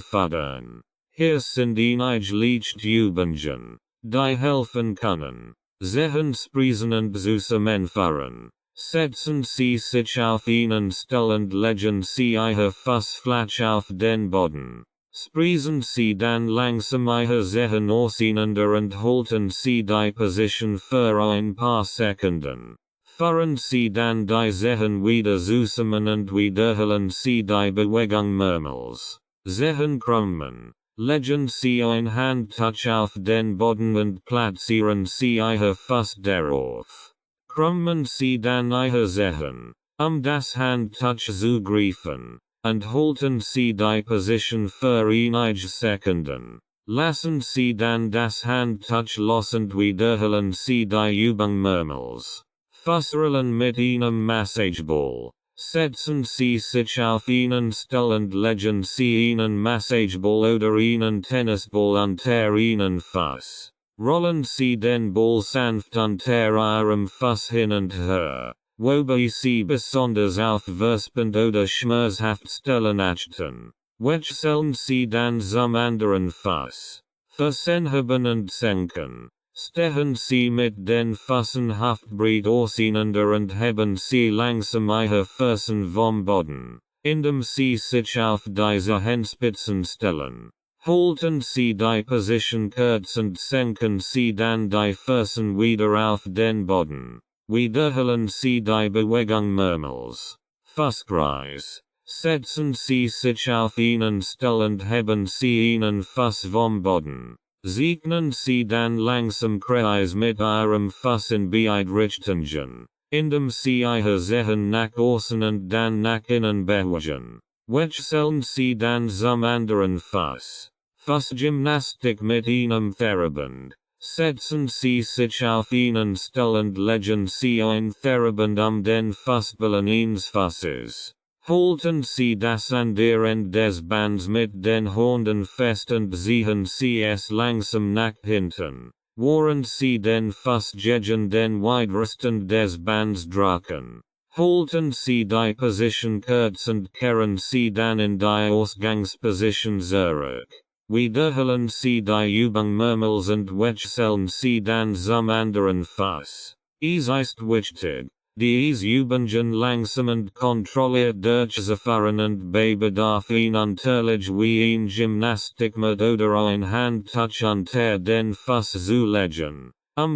fördern. Hier sind einige leichte Übungen, die helfen können. Zehenspreisen und zusammenfahren. Setzen Sie sich auf einen Stuhl und legen Sie Ihr Fuß flach auf den Boden. Spreisen Sie dann langsam Ihr Zehen auseinander und halten Sie die Position für ein paar Sekunden. Fahren Sie dann die Zehen wieder zusammen und wiederholen Sie die Bewegung mehrmals. Zehen krümmen. Legen Sie ein Handtuch auf den Boden und platzieren Sie Ihr Fuß darauf. Krümmen Sie dann Ihr Zehen, das Handtuch zu greifen, und halten Sie die Position für einige Sekunden. Lassen Sie dann das Handtuch los und wiederholen Sie die Übung mehrmals. Fußrollen mit einem Massageball. Setzen Sie sich auf einen Stuhl und legen Sie einen Massageball oder einen Tennisball unter einen Fuß. Rollen Sie den Ball sanft unter Ihrem Fuß hin und her, wobei Sie besonders auf verspannend oder schmerzhaft Stellen achten. Wechseln Sie dann zum anderen Fuß. Versenheben und senken. Stehen Sie mit den Füßen hüftbreit auseinander und heben Sie langsam Ihre Füße vom Boden, indem Sie sich auf die Zehenspitzen stellen. Halten Sie die Position kurz und senken Sie dann die Füße wieder auf den Boden. Wiederholen Sie die Bewegung mehrmals. Fußkreis. Setzen Sie sich auf einen Stuhl und heben Sie einen Fuß vom Boden. Zeichnen Sie dann langsam Kreis mit Ihrem Fuß in beide Richtungen, indem Sie Ihr Zehen nach außen und dann nach innen bewegen. Wechseln Sie dann zum anderen Fuß. Fußgymnastik mit einem Theraband. Setzen Sie sich auf einen Stuhl und legen Sie ein Theraband den Fußballen Ihres Fußes. Halten Sie das an der End des Bands mit den Hunden fest und ziehen Sie es langsam nach hinten. Während Sie den Fuß gegen den Widerstand des Bands drücken. Halten Sie die Position kurz und kehren Sie dann in die Ausgangsposition zurück. Wiederholen Sie die Übung mehrmals und wechseln Sie dann zum anderen Fuß. Es ist wichtig, diese Übungen langsam und kontrolliert durchzuführen und bei Bedarf natürlich wie in Gymnastik mit oder ein Handtuch unter den Fuß zu legen,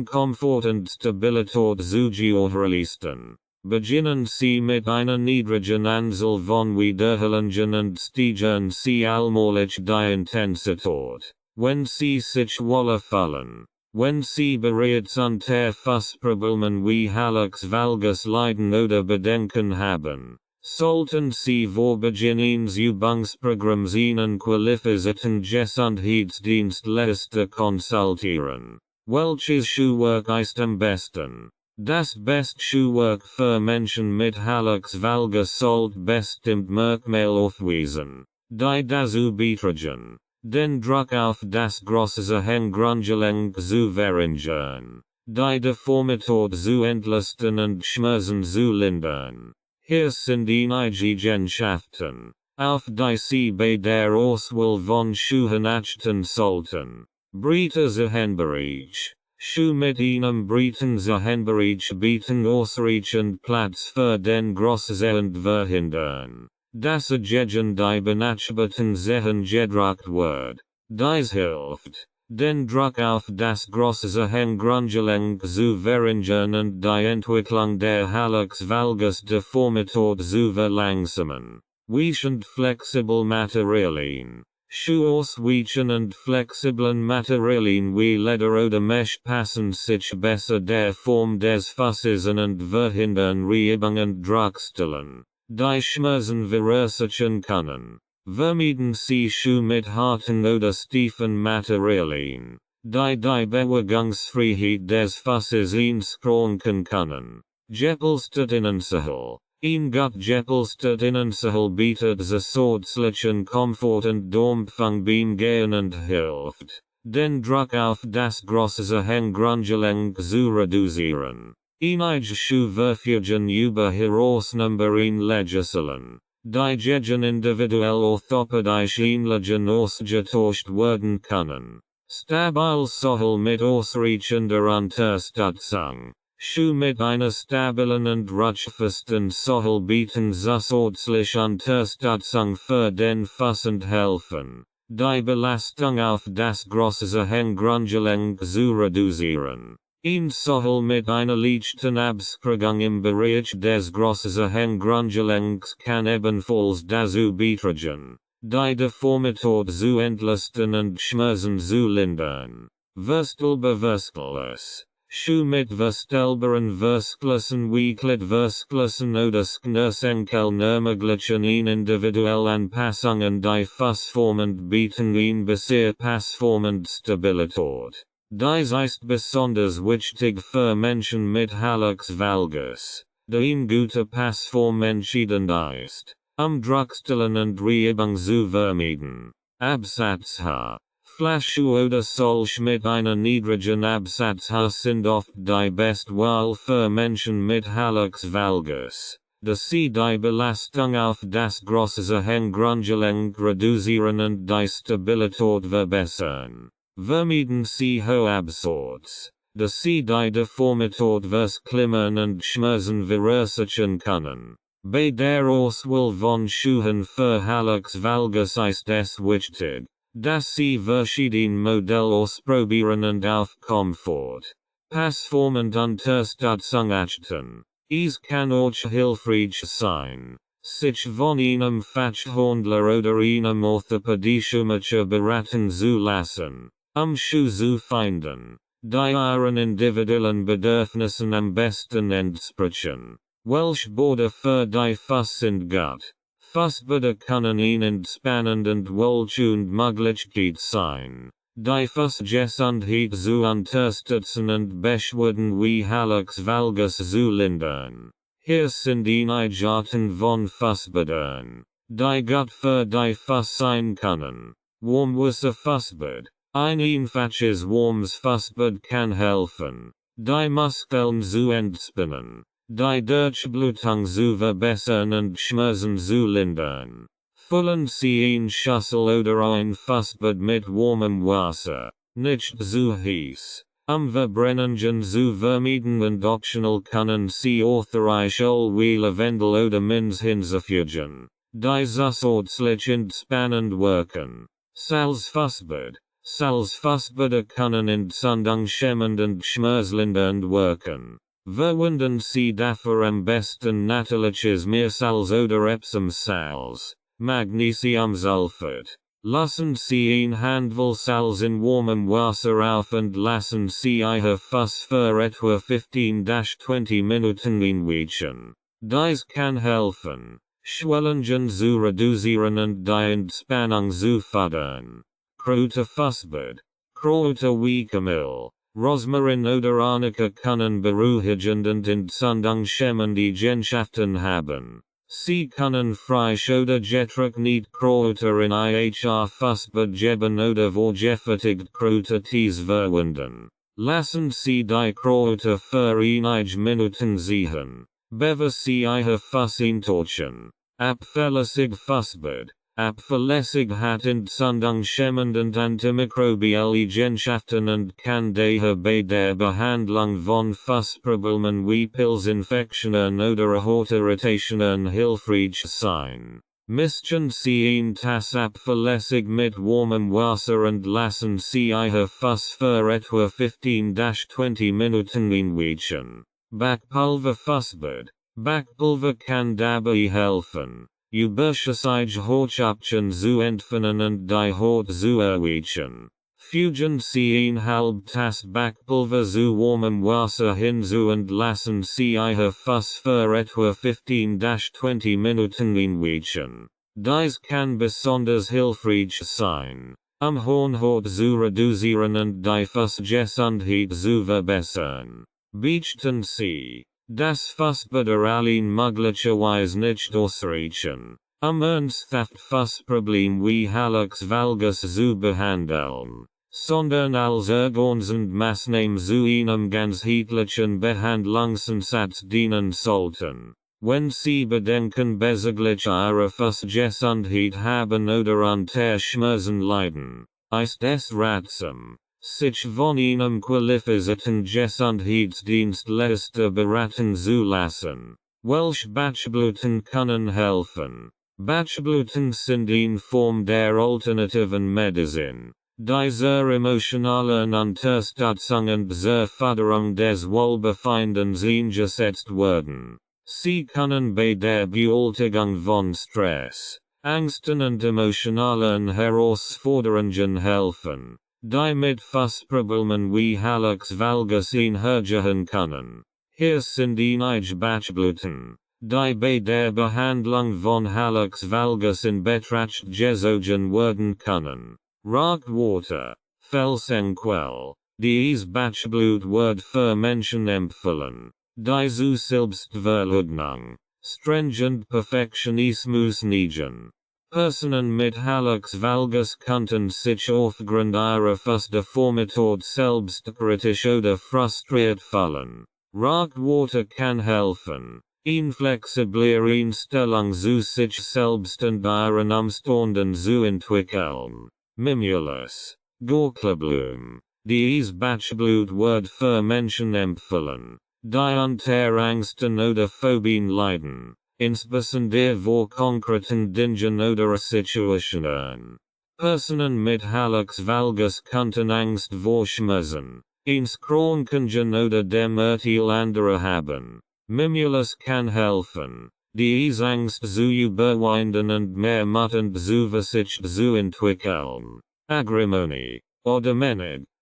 Komfort und Stabilität zu gewährleisten. Beginnen Sie mit einer niedrigen Anzahl von Wiederholungen und steigern Sie allmählich die Intensität. Wenn Sie sich wohlfühlen. Wenn Sie bereits unter Fußproblemen wie Hallux Valgus leiden oder Bedenken haben, sollten Sie vor Beginn eines Übungsprogramms einen qualifizierten Gesundheitsdienstleister konsultieren. Welches Schuhwerk ist am besten? Das beste Schuhwerk für Menschen mit Hallux Valgus sollte bestimmt Merkmal aufweisen, die dazu beitragen, den Druck auf das große Grundgelenk zu verringern, die Deformität zu entlasten und Schmerzen zu lindern. Hier sind einige Eigenschaften, auf die Sie bei der Auswahl von Schuhen achten sollten. Breiter Zehenbereich. Schuh mit einem breiten Zehenbereich bieten ausreichend Platz für den großen und verhindern, dass gegen die benachbarten Zehen gedrückt wird. Dies hilft, den Druck auf das große Grundgelenk zu verringern und die Entwicklung der Hallux Valgus Deformität zu verlangsamen. Weichend flexibel Materialien. Schuhe aus weichen und flexiblen Materialien wie Leder oder Mesh passen sich besser der Form des Fußes an und verhindern Reibung und Druckstellen, die Schmerzen verursachen können. Vermeiden Sie Schuhe mit harten oder stiefen Materialien, die Bewegungsfreiheit des Fußes einschränken können. Gepolstert Innensohle. Ein gut gepolstert Innensohle bietet zusätzlichen Komfort und Umfang beim Gehen und hilft, den Druck auf das große Grundgelenk zu reduzieren. Einige Schuhverfügen über Herausnummerungen legisleren, die gegen individuell orthopädisch ähnlichen ausgetauscht werden können. Stabil Sohle mit ausreichender Unterstützung. Schuhe mit einer stabilen und rutschfesten Sohle bieten zusätzlich Unterstützung für den Fuß und helfen, die Belastung auf das große Grundgelenk zu reduzieren. Ein Sohle mit einer leichten Absprengung im Bereich des großen Grundgelenks kann ebenfalls dazu beitragen, die Deformität zu entlasten und Schmerzen zu lindern. Wurstelbewurstelus. Schuhe mit verstelbaren Wurstklassen wie Klettwurstklassen oder Sknersenkel ermöglichen in individuell Anpassungen die Fußform bieten in bisher Passform und Stabilität. Dies ist besonders wichtig für Menschen mit Hallux Valgus, die gute Passform entschieden ist, Druckstellen und Reibung zu vermeiden. Absatz H. Flassschuhe oder solche mit einer niedrigen Absatz H sind oft die beste Wahl für Menschen mit Hallux Valgus, da sie die Belastung auf das große Grundgelenk reduzieren und die Stabilität verbessern. Vermeiden Sie Hohabsatz, da sie die Deformität verklimmern und Schmerzen verursachen können. Bei der Auswahl von Schuhen für Hallux Valgus ist es wichtig, dass Sie verschiedene Modelle ausprobieren und auf Komfort, Passform und Unterstützung achten. Es kann auch hilfreich sein, sich von einem Fachhändler oder einem orthopädischen beraten zu lassen, Schuhe zu finden, die Ihren individuellen Bedürfnissen am besten entsprechen. Welche Borde für die Fuß sind gut. Fußbäder können eine entspannend und wohltuend Möglichkeit sein, die Fußgesundheit zu unterstützen und Beschwerden wie Hallux Valgus zu lindern. Hier sind einige Arten von Fußbädern, die gut für die Fuß sein können. Warmwasser Fußbad. Ein einfaches warmes Fußbad kann helfen, die Muskeln zu entspannen, die Durchblutung zu verbessern und Schmerzen zu lindern. Füllen Sie ein Schüssel oder ein Fußbad mit warmem Wasser, nicht zu heiß. Verbrennungen zu vermieden und optional können Sie authorial Wendel oder Mins hinzufügen, die zusätzlich entspannend wirken. Salzfußbad. Salzfußbäder können entzündungshemmend und schmerzlindernd wirken. Verwenden Sie dafür am besten natürliches Meersalz oder Epsom Salz, Magnesiumsulfat. Lassen Sie ein Handvoll Salz in warmem Wasser auf und lassen Sie Ihr Fuß für etwa 15-20 Minuten einweichen. Dies kann helfen, Schwellungen zu reduzieren und die Entspannung zu fördern. Kräuterfußbad. Kräuter wie Kamille, Rosmarin oder Arnika können beruhigend und entzündungshemmende Eigenschaften haben. Sie können frisch oder getrocknet Kräuter in ihr Fußbad geben oder vorgefertigt Kräutertees verwenden. Lassen Sie die Kräuter für einige Minuten ziehen, bevor Sie Ihr Fuß eintorchen. Abverlässig Fußbad. Abverlässig hat entzündungshemmend und antimikrobielle Eigenschaften und kann daher bei der Behandlung von Fußproblemen wie Pilzinfektionen oder Hautirritationen hilfreich sein. Mischen Sie ein Tass abverlässig mit warmem Wasser und lassen Sie Ihr Fuß für etwa 15-20 Minuten einweichen. Backpulver Fußbad. Backpulver kann dabei helfen, überschüssige Hautschupfen zu entfernen und die Haut zu erweichen. Fügen Sie ein halb Tass Backpulver zu warmem Wasser hinzu und lassen Sie Ihr Fuß für etwa 15-20 Minuten einweichen. Dies kann besonders hilfreich sein, Hornhaut zu reduzieren und die Fußgesundheit zu verbessern. Beachten Sie, das Fußbad allein möglicherweise nicht ausreichen, ernsthaft Fußproblem wie Hallux Valgus zu behandeln, sondern als ergänzend Maßnahme zu einem ganzheitlichen Behandlungsansatz dienen sollten. Wenn Sie bedenken bezüglich Ihrer Fußgesundheit haben oder unter Schmerzen leiden, ist es ratsam, sich von einem qualifizierten Gesundheitsdienstleister beraten zu lassen. Welche Batchbluten können helfen? Batchbluten sind eine Form der alternativen Medizin, die zur emotionalen Unterstützung und zur Förderung des Wohlbefindens eingesetzt werden. Sie können bei der Bewältigung von Stress, Angsten und emotionalen Herausforderungen helfen, die mit Fußproblemen wie Hallux Valgus einhergehen können. Hier sind einige Batchbluten, die bei der Behandlung von Hallux Valgus in Betracht gezogen werden können. Rauchwater, Felsenquell. Dies Batchblut wird für Menschen empfohlen, die zu Selbstverleugnung, stringent Perfektionismus neigen. Personen mit Hallux Valgus könnten sich aufgrund ihrer Fußdeformität selbstkritisch oder frustriert fühlen. Rauchwater kann helfen, inflexible Einstellung zu sich selbst und ihren Umständen zu entwickeln. Mimulus, Gurkelblume. Dies Batchblut wird für Menschen empfohlen, die unter Angsten oder Phobien leiden, insbesondere vor konkreten Dingen oder Situationen. Personen mit Hallux Valgus könnten Angst vor Schmerzen, Krankenhaus oder dem Urteil anderer haben. Mimulus kann helfen, dies Angst zu überwinden und mehr Mut zu Zuversicht zu entwickeln. Allgemeine, oder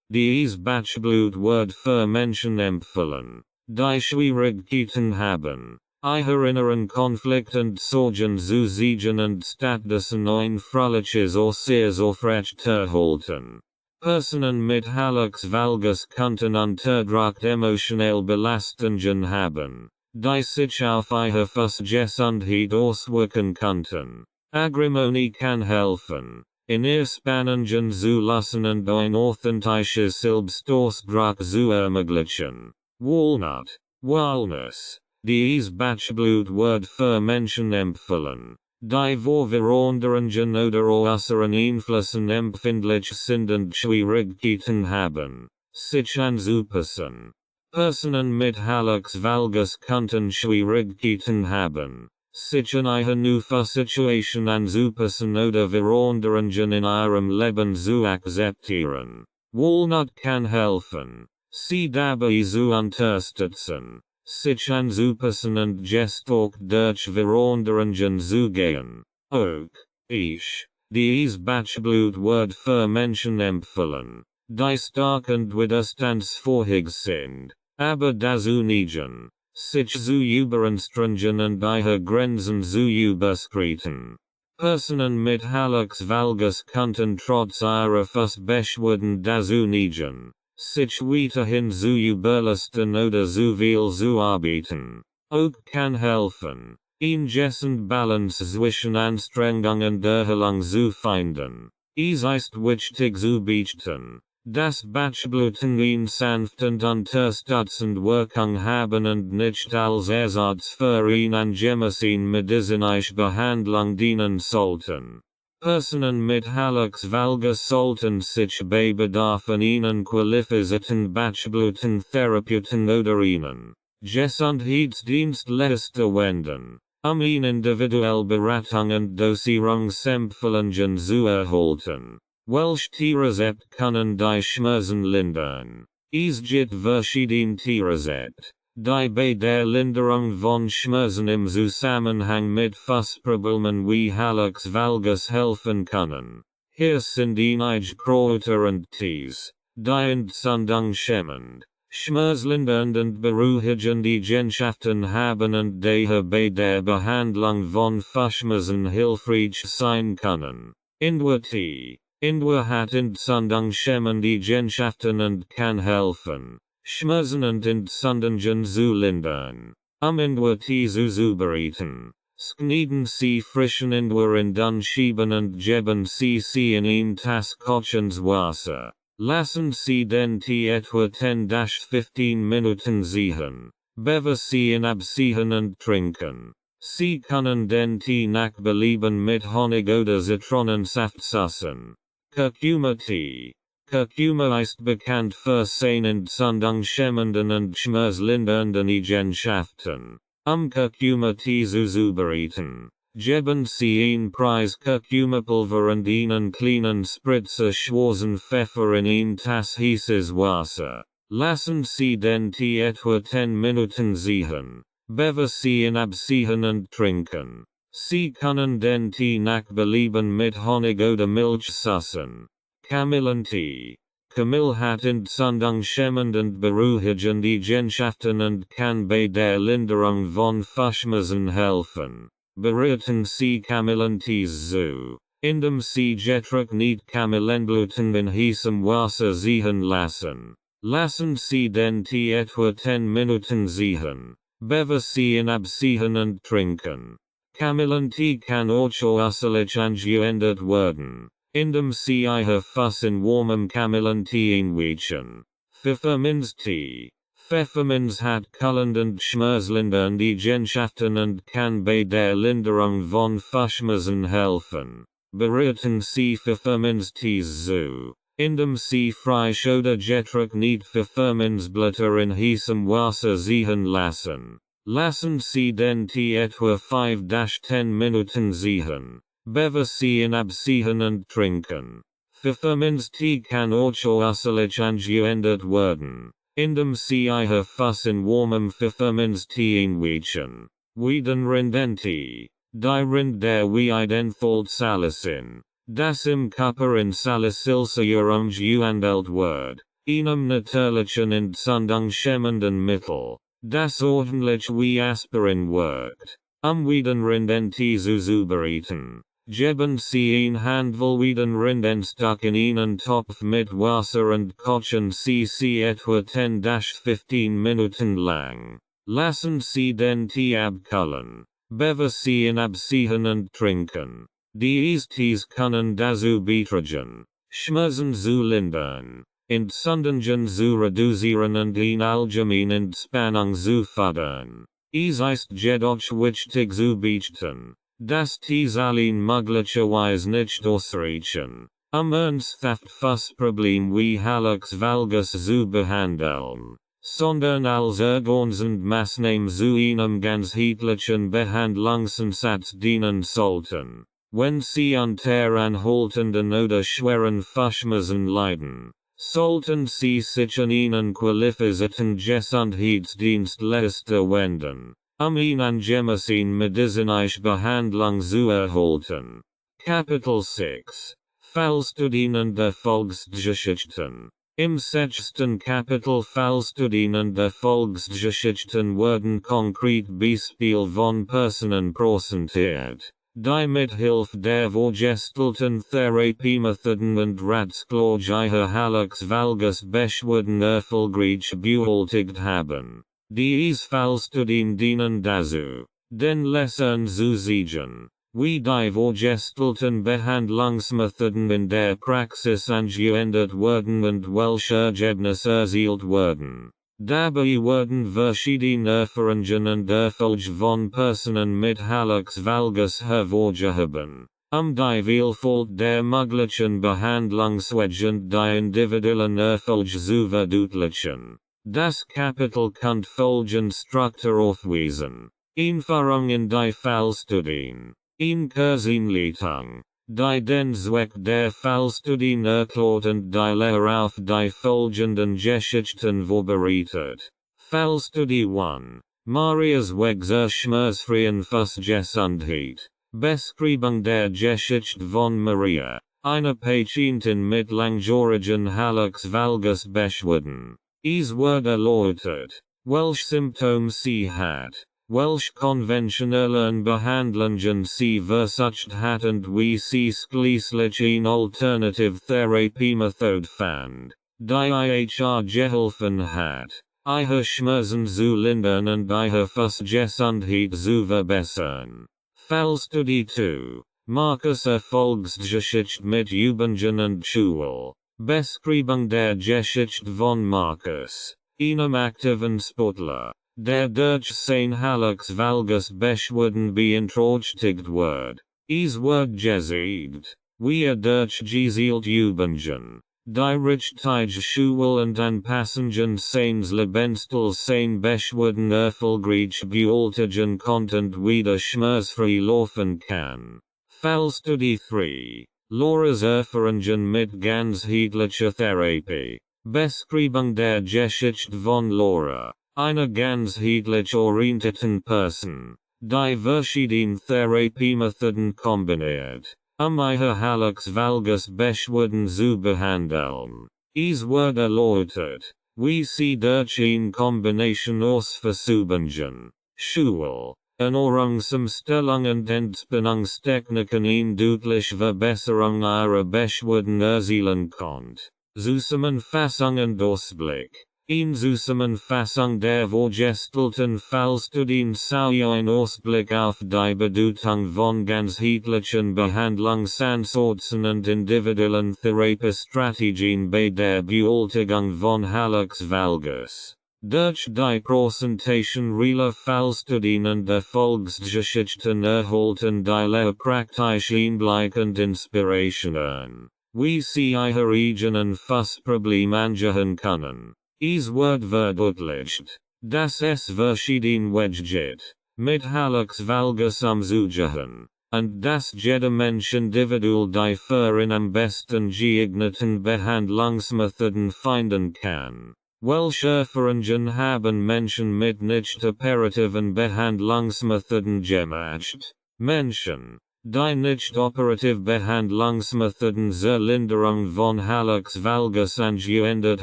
dies Batchblut wird für Menschen empfohlen, die Schwierigkeiten haben, ihre inneren Konflikte und Sorgen zu siegen und stattdessen ein fröhliches Äußeres aufrechterhalten. Personen mit Hallux Valgus könnten unterdrückt emotionelle Belastungen haben, die sich auf ihre Gesundheit auswirken könnten. Agrimony kann helfen, in ihr Spannungen zu lassen und ein authentisches Selbstausdruck zu ermöglichen. Walnut, Walnuss, dies Batchblut für Menschen empfehlen, die vor Veränderungen oder äußeren Einflüssen empfindlich sind und Schwierigkeiten haben, sich anzupassen. Personen mit Hallux Valgus könnten Schwierigkeiten haben, sich in eine neue Situation anzupassen oder Veränderungen in ihrem Leben zu akzeptieren. Walnut kann helfen, sie dabei zu unterstützen, sich anzupassen und gestock durch Veränderungen zu gehen. Auch ich, dies Batchblut für Menschen empfehlen, die stark und widerstandsfähig sind, aber dazu neigen, sich zu überanstrengen und ihre Grenzen zu überschreiten. Personen mit Hallux Valgus könnten trotz ihrer Beschwerden dazu neigen, sich weiterhin zu überlasten oder zu viel zu arbeiten. Auch kann helfen, ingessend Balance zwischen Anstrengung und Erholung zu finden. Es ist wichtig zu beachten, dass Batchbluten eine sanft und unterstützend Wirkung haben und nicht als Ersatz für eine angemessene medizinische Behandlung dienen sollten. Personen mit Hallux Valgus sollten sich bei Bedarf an einen qualifizierten Batchbluten-Therapeuten oder einen Gesundheitsdienstleister wenden, eine individuelle Beratung und Dosierungsempfehlungen zu erhalten. Welche Tierrezept können die Schmerzen lindern? Es gibt verschiedene Tierrezept, die bei der Linderung von Schmerzen im Zusammenhang mit Fußproblemen wie Hallux Valgus helfen können. Hier sind einige Kräuter und Tees, die Entzündung schämmend, schmerzlindernd und beruhigend Eigenschaften haben und daher bei der Behandlung von Schmerzen hilfreich sein können. Ingwer-Tee. Ingwer hat Entzündung schämmende Eigenschaften und kann helfen, Schmerzen und Entzündungen zu lindern. Ingwer-Tee zu zubereiten. Schneiden Sie frischen Ingwer in dann schieben und geben Sie in ein Tass kochendes Wasser. Lassen Sie den Tee etwa 10-15 Minuten ziehen. Bevor Sie ihn abziehen und trinken. Sie können den Tee nach Belieben mit Honig oder Zitronensaft süßen. Kurkuma-Tee. Kurkuma ist bekannt für seine entzündungshemmenden und schmerzlindernden Eigenschaften. Kurkuma-Tee zu zubereiten. Geben Sie ein Preis Kurkumapulver und einen kleinen Spritzer schwarzen Pfeffer in ein Tass heißes Wasser. Lassen Sie den Tee etwa 10 Minuten ziehen. Bevor Sie ihn abziehen und trinken. Sie können den Tee nach Belieben mit Honig oder Milch süßen. Kamillentee. Kamille hat entzündungshemmend und beruhigend Eigenschaften und kann bei der Linderung von Schmerzen helfen. Bereiten Sie Kamillentees zu, indem Sie getrocknet Kamillenblüten in heißem Wasser ziehen lassen. Lassen Sie den Tee etwa 10 Minuten ziehen. Bevor Sie ihn abziehen und trinken. Kamillentee kann auch ausschließlich angewendet werden, indem Sie Ihr Fass in warmem Kamillentee einweichen. Pfefferminztee. Pfefferminz hat kühlend und schmerzlindernde Eigenschaften und kann bei der Linderung von Schmerzen helfen. Bereiten Sie Pfefferminztees zu, indem Sie frisch oder getrocknet Pfefferminzblätter in heißem Wasser ziehen lassen. Lassen Sie den Tee etwa 5-10 Minuten ziehen, bevor Sie ihn abziehen und trinken. Pfefferminztee kann auch ausschließlich angewendet werden, indem Sie Ihr Fass in warmem Pfefferminztee einweichen. Wiedenrindentee. Die Rind der Weid enthalten Salicin, das im Körper in Salicylsäure umgewandelt wird, einem natürlichen entzündungshemmenden Mittel, das ordentlich wie Aspirin wirkt. Wiedenrindentee zu zubereiten. Geben Sie ein Handvoll Wiedenrindenstock in einen Topf mit Wasser und kochen Sie etwa 10-15 Minuten lang. Lassen Sie den Tee abkühlen. Bevor Sie ihn abziehen und trinken. Die Eistees können dazu beitragen, Schmerzen zu lindern, Entzündungen zu reduzieren und in allgemeine Entspannung zu fördern. Es ist jedoch wichtig zu beachten, dass dies allein möglicherweise nicht ausreichen, ernsthaft Problem wie Hallux Valgus zu behandeln, sondern als ergänzend Maßnahmen zu einem ganzheitlichen Behandlungsansatz dienen sollten, wenn Sie unter anhaltenden oder schweren Verschmerzen leiden. Sollten Sie sich an einen qualifizierten Gesundheitsdienstleister wenden, eine angemessene medizinische Behandlung zu erhalten. Kapitel 6 Fallstudien und Erfolgsgeschichten. Im 6. Kapitel Fallstudien und Erfolgsgeschichten werden konkret Beispiele von Personen präsentiert, die mit Hilfe der vorgestellten Therapiemethoden und Ratschläge Hallux Valgus Beschwerden erfolgreich bewältigt haben. Diese Fallstudien dienen dazu, den Lesern zu zeigen, wie die vorgestellten Behandlungsmethoden in der Praxis angewendet werden und welche Ergebnisse erzielt werden. Dabei werden verschiedene Erfahrungen und Erfolge von Personen mit Hallux Valgus hervorgehoben, die Vielfalt der möglichen Behandlungswege und die individuellen Erfolge zu verdeutlichen. Das Kapitel kann folgende Struktur aufweisen. Einführung in die Fallstudien. Kurzeinleitung, die den Zweck der Fallstudien erklärt und die Lehre auf die folgenden Geschichten vorbereitet. Fallstudie 1. Marias Weg zur schmerzfreien Fußgesundheit. Beschreibung der Geschichte von Maria, einer Patientin mit langjährigen Hallux Valgus Beschwerden. Es wird erläutert, welche Symptome sie hat, welche konventionellen Behandlungen sie versucht hat und wie sie schließlich eine Alternative Therapiemethode fand, die ihr geholfen hat, ihre Schmerzen zu lindern und ihre Fußgesundheit zu verbessern. Fallstudie 2. Marcus Erfolgsgeschichte mit Übungen und Schule. Beschreibung der Geschichte von Marcus, einem aktiven Sportler, der durch sein Hallux Valgus Beschwerden beeinträchtigt wird. Es wird gezeigt, wie durch gezielte Übungen, die richtige Schule und Anpassungen seines Lebenstils seine Beschwerden erfolgreich bewältigen konnte und wieder schmerzfrei laufen kann. Fallstudie 3. Laura's Erfahrungen mit ganzheitlicher Therapie. Beschreibung der Geschichte von Laura, einer ganzheitlich orientierten Person, die verschiedene Therapiemethoden kombiniert, ihre Hallux Valgus Beschwerden zu behandeln. Es wird erläutert, wie sie durch eine Kombination aus Versuchungen, Schule, Ernährungsumstellung und Entspannungstechniken eine deutliche Verbesserung ihrer Beschwerden erzielen konnte. Zusammenfassung und Ausblick. In Zusammenfassung der vorgestellten Fallstudien sowie ein Ausblick auf die Bedeutung von ganzheitlichen Behandlungsansätzen und individuellen Therapiestrategien bei der Bewältigung von Hallux Valgus. Durch die Präsentation realer Fallstudien und Erfolgsgeschichten erhalten die Lehrpraktisch Einblick und Inspirationen, wie sie ihre eigenen Fußprobleme angehen können. Es wird verdeutlicht, dass es verschiedene Wege gibt, mit Hallux Valgus umzugehen, und dass jeder Mensch individuell die für ihn am besten geeigneten Behandlungsmethoden finden kann. Welche Erfahrungen haben Menschen mit nicht operativen Behandlungsmethoden gemacht? Menschen, die nicht operative Behandlungsmethoden zur Linderung von Hallux Valgus angewendet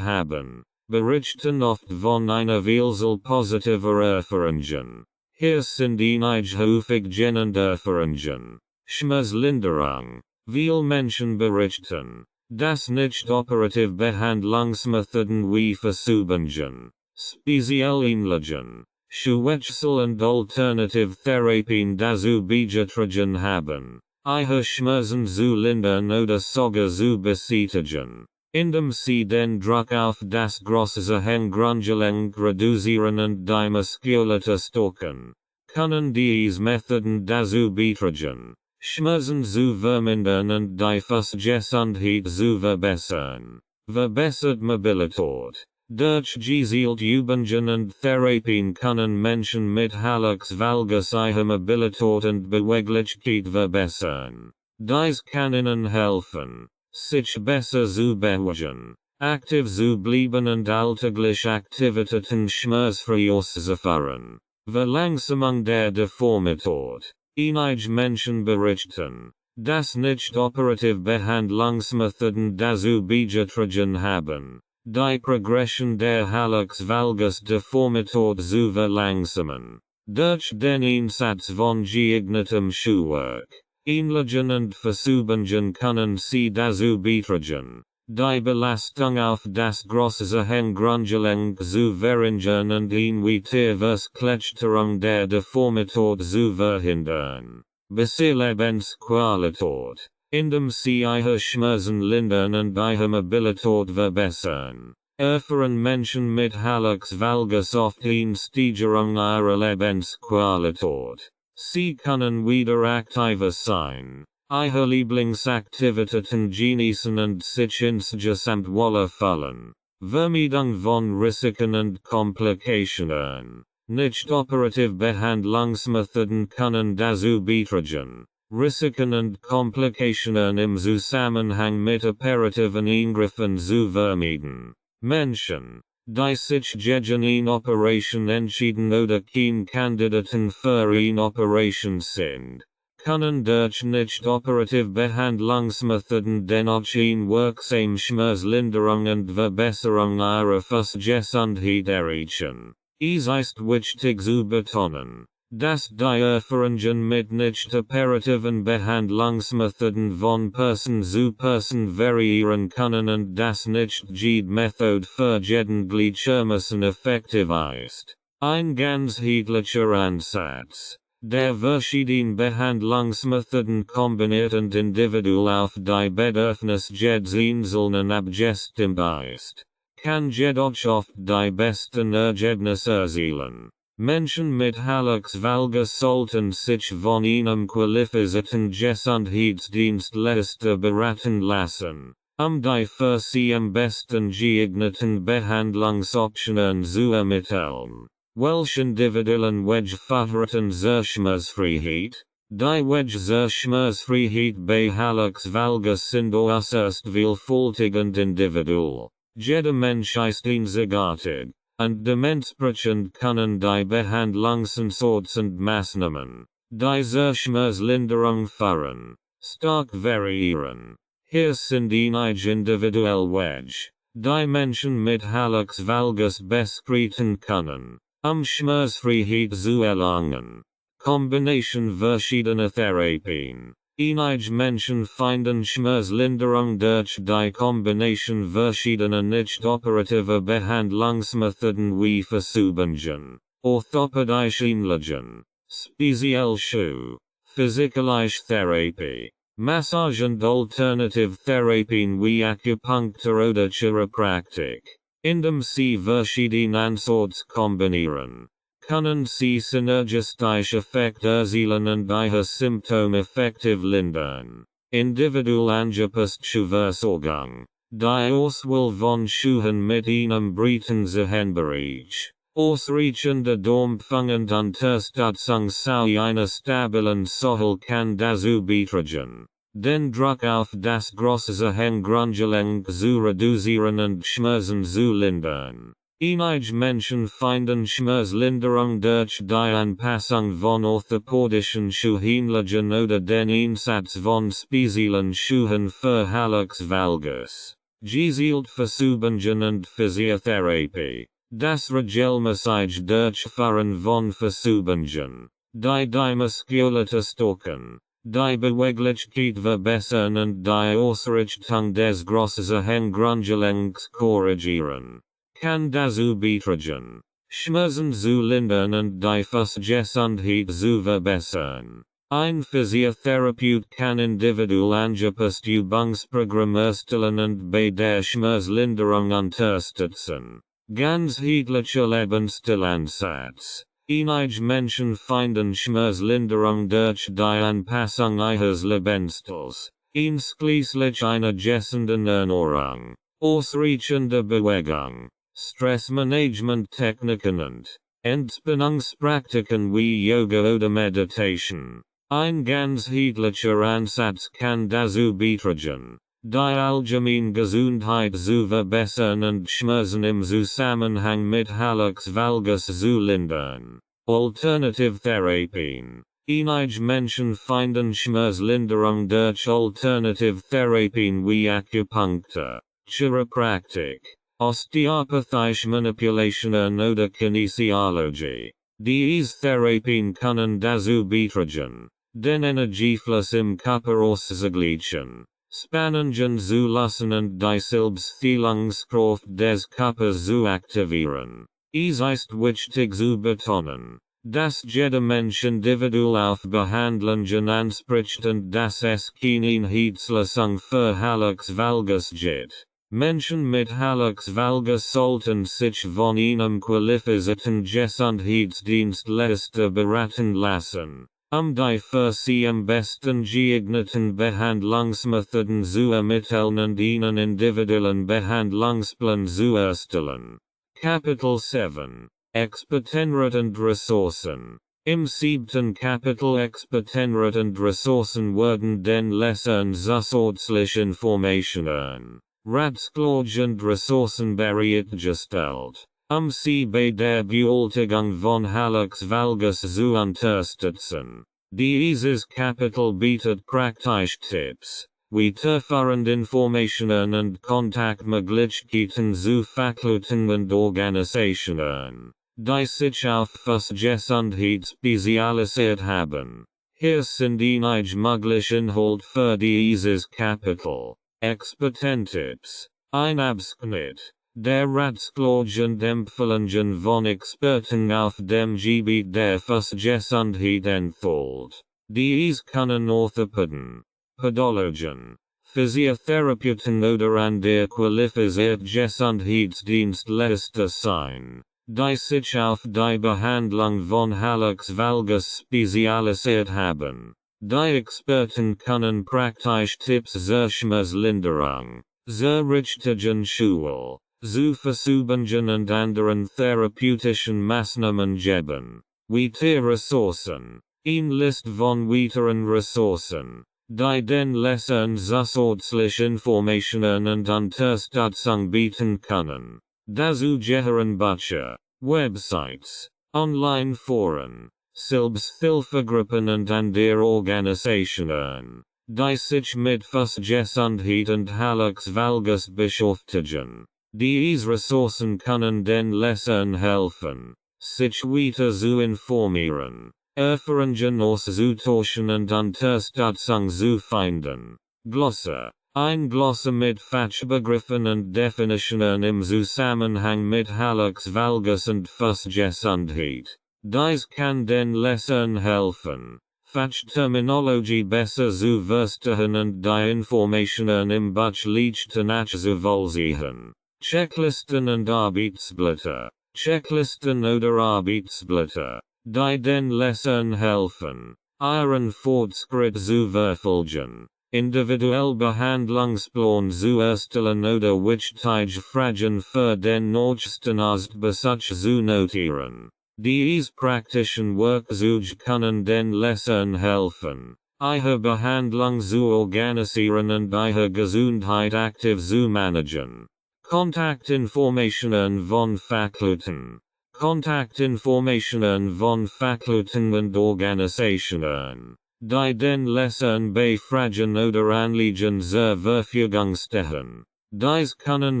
haben, berichten oft von einer Vielzahl positiver Erfahrungen. Hier sind einige häufig genannte Erfahrungen. Schmerzlinderung. Viele Menschen berichten, dass nicht operative Behandlungsmethoden wie Versuchungen, speziell Einlagen, Schuwechsel und Alternative Therapien dazu beigetragen haben, ihre Schmerzen zu lindern oder sogar zu beseitigen, indem sie den Druck auf das große Hirngrundgelenk reduzieren und die Muskulatur stärken, können diese Methoden dazu beitragen, Schmerzen zu vermindern und die Fußgesundheit zu verbessern. Verbessert Mobilität. Durch gezielt Übungen und Therapien können Menschen mit Hallux Valgus ihre Mobilität und Beweglichkeit verbessern. Dies kann ihnen helfen, sich besser zu bewegen, aktiv zu bleiben und alltägliche Aktivitäten schmerzfrei auszuführen. Verlangsamung der Deformität. Einige Menschen berichten, dass nicht operative Behandlungsmethoden dazu beigetragen haben, die Progression der Hallux Valgus Deformität zu verlangsamen. Durch den Einsatz von geeignetem Schuhwerk, Ähnlichen und Versuchungen können sie dazu beitragen, die Belastung auf das große Hirngrundgelenk zu verringern und eine Verskletterung der Deformität zu verhindern. Bessere Lebensqualität, indem sie ihre Schmerzen lindern und ihre Mobilität verbessern, erfahren Menschen mit Hallux Valgus oft eine Steigerung ihrer Lebensqualität. Sie können wieder aktiver sein, ihre Lieblingsaktivitäten genießen und sich insgesamt wohler fühlen. Vermeidung von Risiken und Komplikationen. Nicht operative Behandlungsmethoden können dazu beitragen, Risiken und Komplikationen im Zusammenhang mit operativen Eingriffen zu vermeiden. Menschen, die sich gegen eine Operation entschieden oder kein Kandidaten für eine Operation sind, können durch nicht operative Behandlungsmethoden dennoch eine wirksame Schmerzlinderung und Verbesserung ihrer Fußgesundheit erreichen. Es ist wichtig zu betonen, dass die Erfahrungen mit nicht operativen Behandlungsmethoden von Person zu Person variieren können und dass nicht jede Methode für jeden gleichermaßen effektiv ist. Ein ganzheitlicher Ansatz, der verschiedene Behandlungsmethoden kombiniert und individuell auf die Bedürfnisse jedes Einzelnen abgestimmt ist, kann jedoch oft die besten Ergebnisse erzielen. Menschen mit Hallux Valgus sollten sich von einem qualifizierten Gesundheitsdienstleister beraten lassen, die für sie am besten geeigneten Behandlungsoptionen zu ermitteln. Welch individuellen Wedge verraten zur Schmerzfreiheit? Die Wedge zur Schmerzfreiheit bei Hallux Valgus sind äußerst vielfältig und individuell. Jeder Mensch ist einzigartig, und dementsprechend können die Behandlungsansätze und Maßnahmen, die zur Schmerzlinderung führen, stark variieren. Hier sind einige individuelle Wedge, die Menschen mit Hallux Valgus bestreiten können, Schmerzfreiheit zu erlangen. Kombination verschiedener Therapien. Einige Menschen finden Schmerzlinderung durch die Kombination verschiedener nicht-operativer Behandlungsmethoden wie Versuchungen, orthopädische Einlagen, spezielle Schuhe, physikalische Therapie, Massage und Alternative Therapien wie Akupunktur oder Chiropraktik. Indem sie verschiedene Ansätze kombinieren, können sie synergistisch Effekt erzielen und ihre Symptome effektiv lindern. Individuell angepasst Schuhversorgung. Die Auswahl von Schuhen mit einem breiten Zehenbereich. Ausreichende Umfang und Unterstützung zu einer stabilen Sohle kann dazu beitragen, den Druck auf das große Hirngrundgelenk zu reduzieren und Schmerzen zu lindern. Einige Menschen finden Schmerzlinderung durch die Anpassung von orthopädischen Schuheinlagen oder den Einsatz von speziellen Schuhen für Hallux Valgus. Gezielt Versuchungen und Physiotherapie. Das regelmäßige Durchführen von Versuchungen, die Muskulatur stärken, die Beweglichkeit verbessern und die Ausrichtung des großen Hirngrundgelenks korrigieren, kann dazu beitragen, Schmerzen zu lindern und die Fußgesundheit zu verbessern. Ein Physiotherapeut kann individuell angepasste Übungsprogramme erstellen und bei der Schmerzlinderung unterstützen. Ganzheitlicher Lebensstil-Ansatz. Einige Menschen finden Schmerzlinderung durch die Anpassung ihres Lebensstils, einschließlich einer gesunden Ernährung, ausreichender Bewegung, Stressmanagement-Techniken und Entspannungspraktiken wie Yoga oder Meditation. Ein ganzheitlicher Ansatz kann dazu beitragen, die allgemeine Gesundheit zu verbessern und Schmerzen im Zusammenhang mit Hallux Valgus zu lindern. Alternative Therapien. Einige Menschen finden Schmerzlinderung durch Alternative Therapien wie Akupunktur, Chiropraktik, osteopathische Manipulationen oder Kinesiologie. Diese Therapien können dazu beitragen, den Energiefluss im Körper auszugleichen, Spannungen zu lassen und die Selbstheilungskraft des Körpers zu aktivieren. Es ist wichtig zu betonen, dass jeder Mensch individuell auf Behandlungen anspricht und dass es keine Einheitslösung für Hallux Valgus gibt. Menschen mit Hallux Valgus sollten sich von einem qualifizierten Gesundheitsdienstleister beraten lassen, die für sie am besten geeigneten Behandlungsmethoden zu ermitteln und einen individuellen Behandlungsplan zu erstellen. Kapitel 7. Expertenrat und Ressourcen. Im 7. Kapitel Expertenrat und Ressourcen werden den Lesern zusätzliche Informationen, Ratschläge und Ressourcen bereitgestellt, sie bei der Bewältigung von Hallux Valgus zu unterstützen. Dieses Kapitel bietet praktische Tipps, weiterführende Informationen und Kontaktmöglichkeiten zu Fachleuten und Organisationen, die sich auf Fußgesundheit spezialisiert haben. Hier sind einige mögliche Inhalte für dieses Kapitel. Expertentipps. Ein Abschnitt. Der Ratschläge und Empfehlungen von Experten auf dem Gebiet der Fußgesundheit enthält. Dies können Orthopäden, Podologen, Physiotherapeuten oder andere qualifizierte Gesundheitsdienstleister sein, die sich auf die Behandlung von Hallux Valgus spezialisiert haben. Die Experten können praktische Tipps zur Schmerzlinderung, zur richtigen Schule, zu Versuchungen und anderen therapeutischen Maßnahmen geben. Weitere Ressourcen. Ein List von weiteren Ressourcen, die den Lesern zusätzliche Informationen und Unterstützung bieten können. Dazu gehören Bücher, Websites, Online-Foren, Selbsthilfegruppen und andere Organisationen, die sich mit Fußgesundheit und Hallux Valgus beschäftigen. Diese Ressourcen können den Lesern helfen, sich weiter zu informieren, Erfahrungen auszutauschen und Unterstützung zu finden. Glosse. Ein Glosse mit Fachbegriffen und Definitionen im Zusammenhang mit Hallux Valgus und Fußgesundheit. Dies kann den Lesern helfen, Fachterminologie besser zu verstehen und die Informationen im Buch leichter nachzuvollziehen. Checklisten und Arbeitsblätter. Checklisten oder Arbeitsblätter, die den Lesern helfen, ihren Fortschritt zu verfolgen, individuell Behandlungsplan zu erstellen oder wichtige Fragen für den nächsten Arztbesuch zu notieren. Diese praktischen Werkzeuge können den Lesern helfen, ihre Behandlung zu organisieren und ihre Gesundheit aktiv zu managen. Kontaktinformationen von Fachleuten. Kontaktinformationen von Fachleuten und Organisationen, die den Lesern bei Fragen oder Anliegen zur Verfügung stehen. Dies können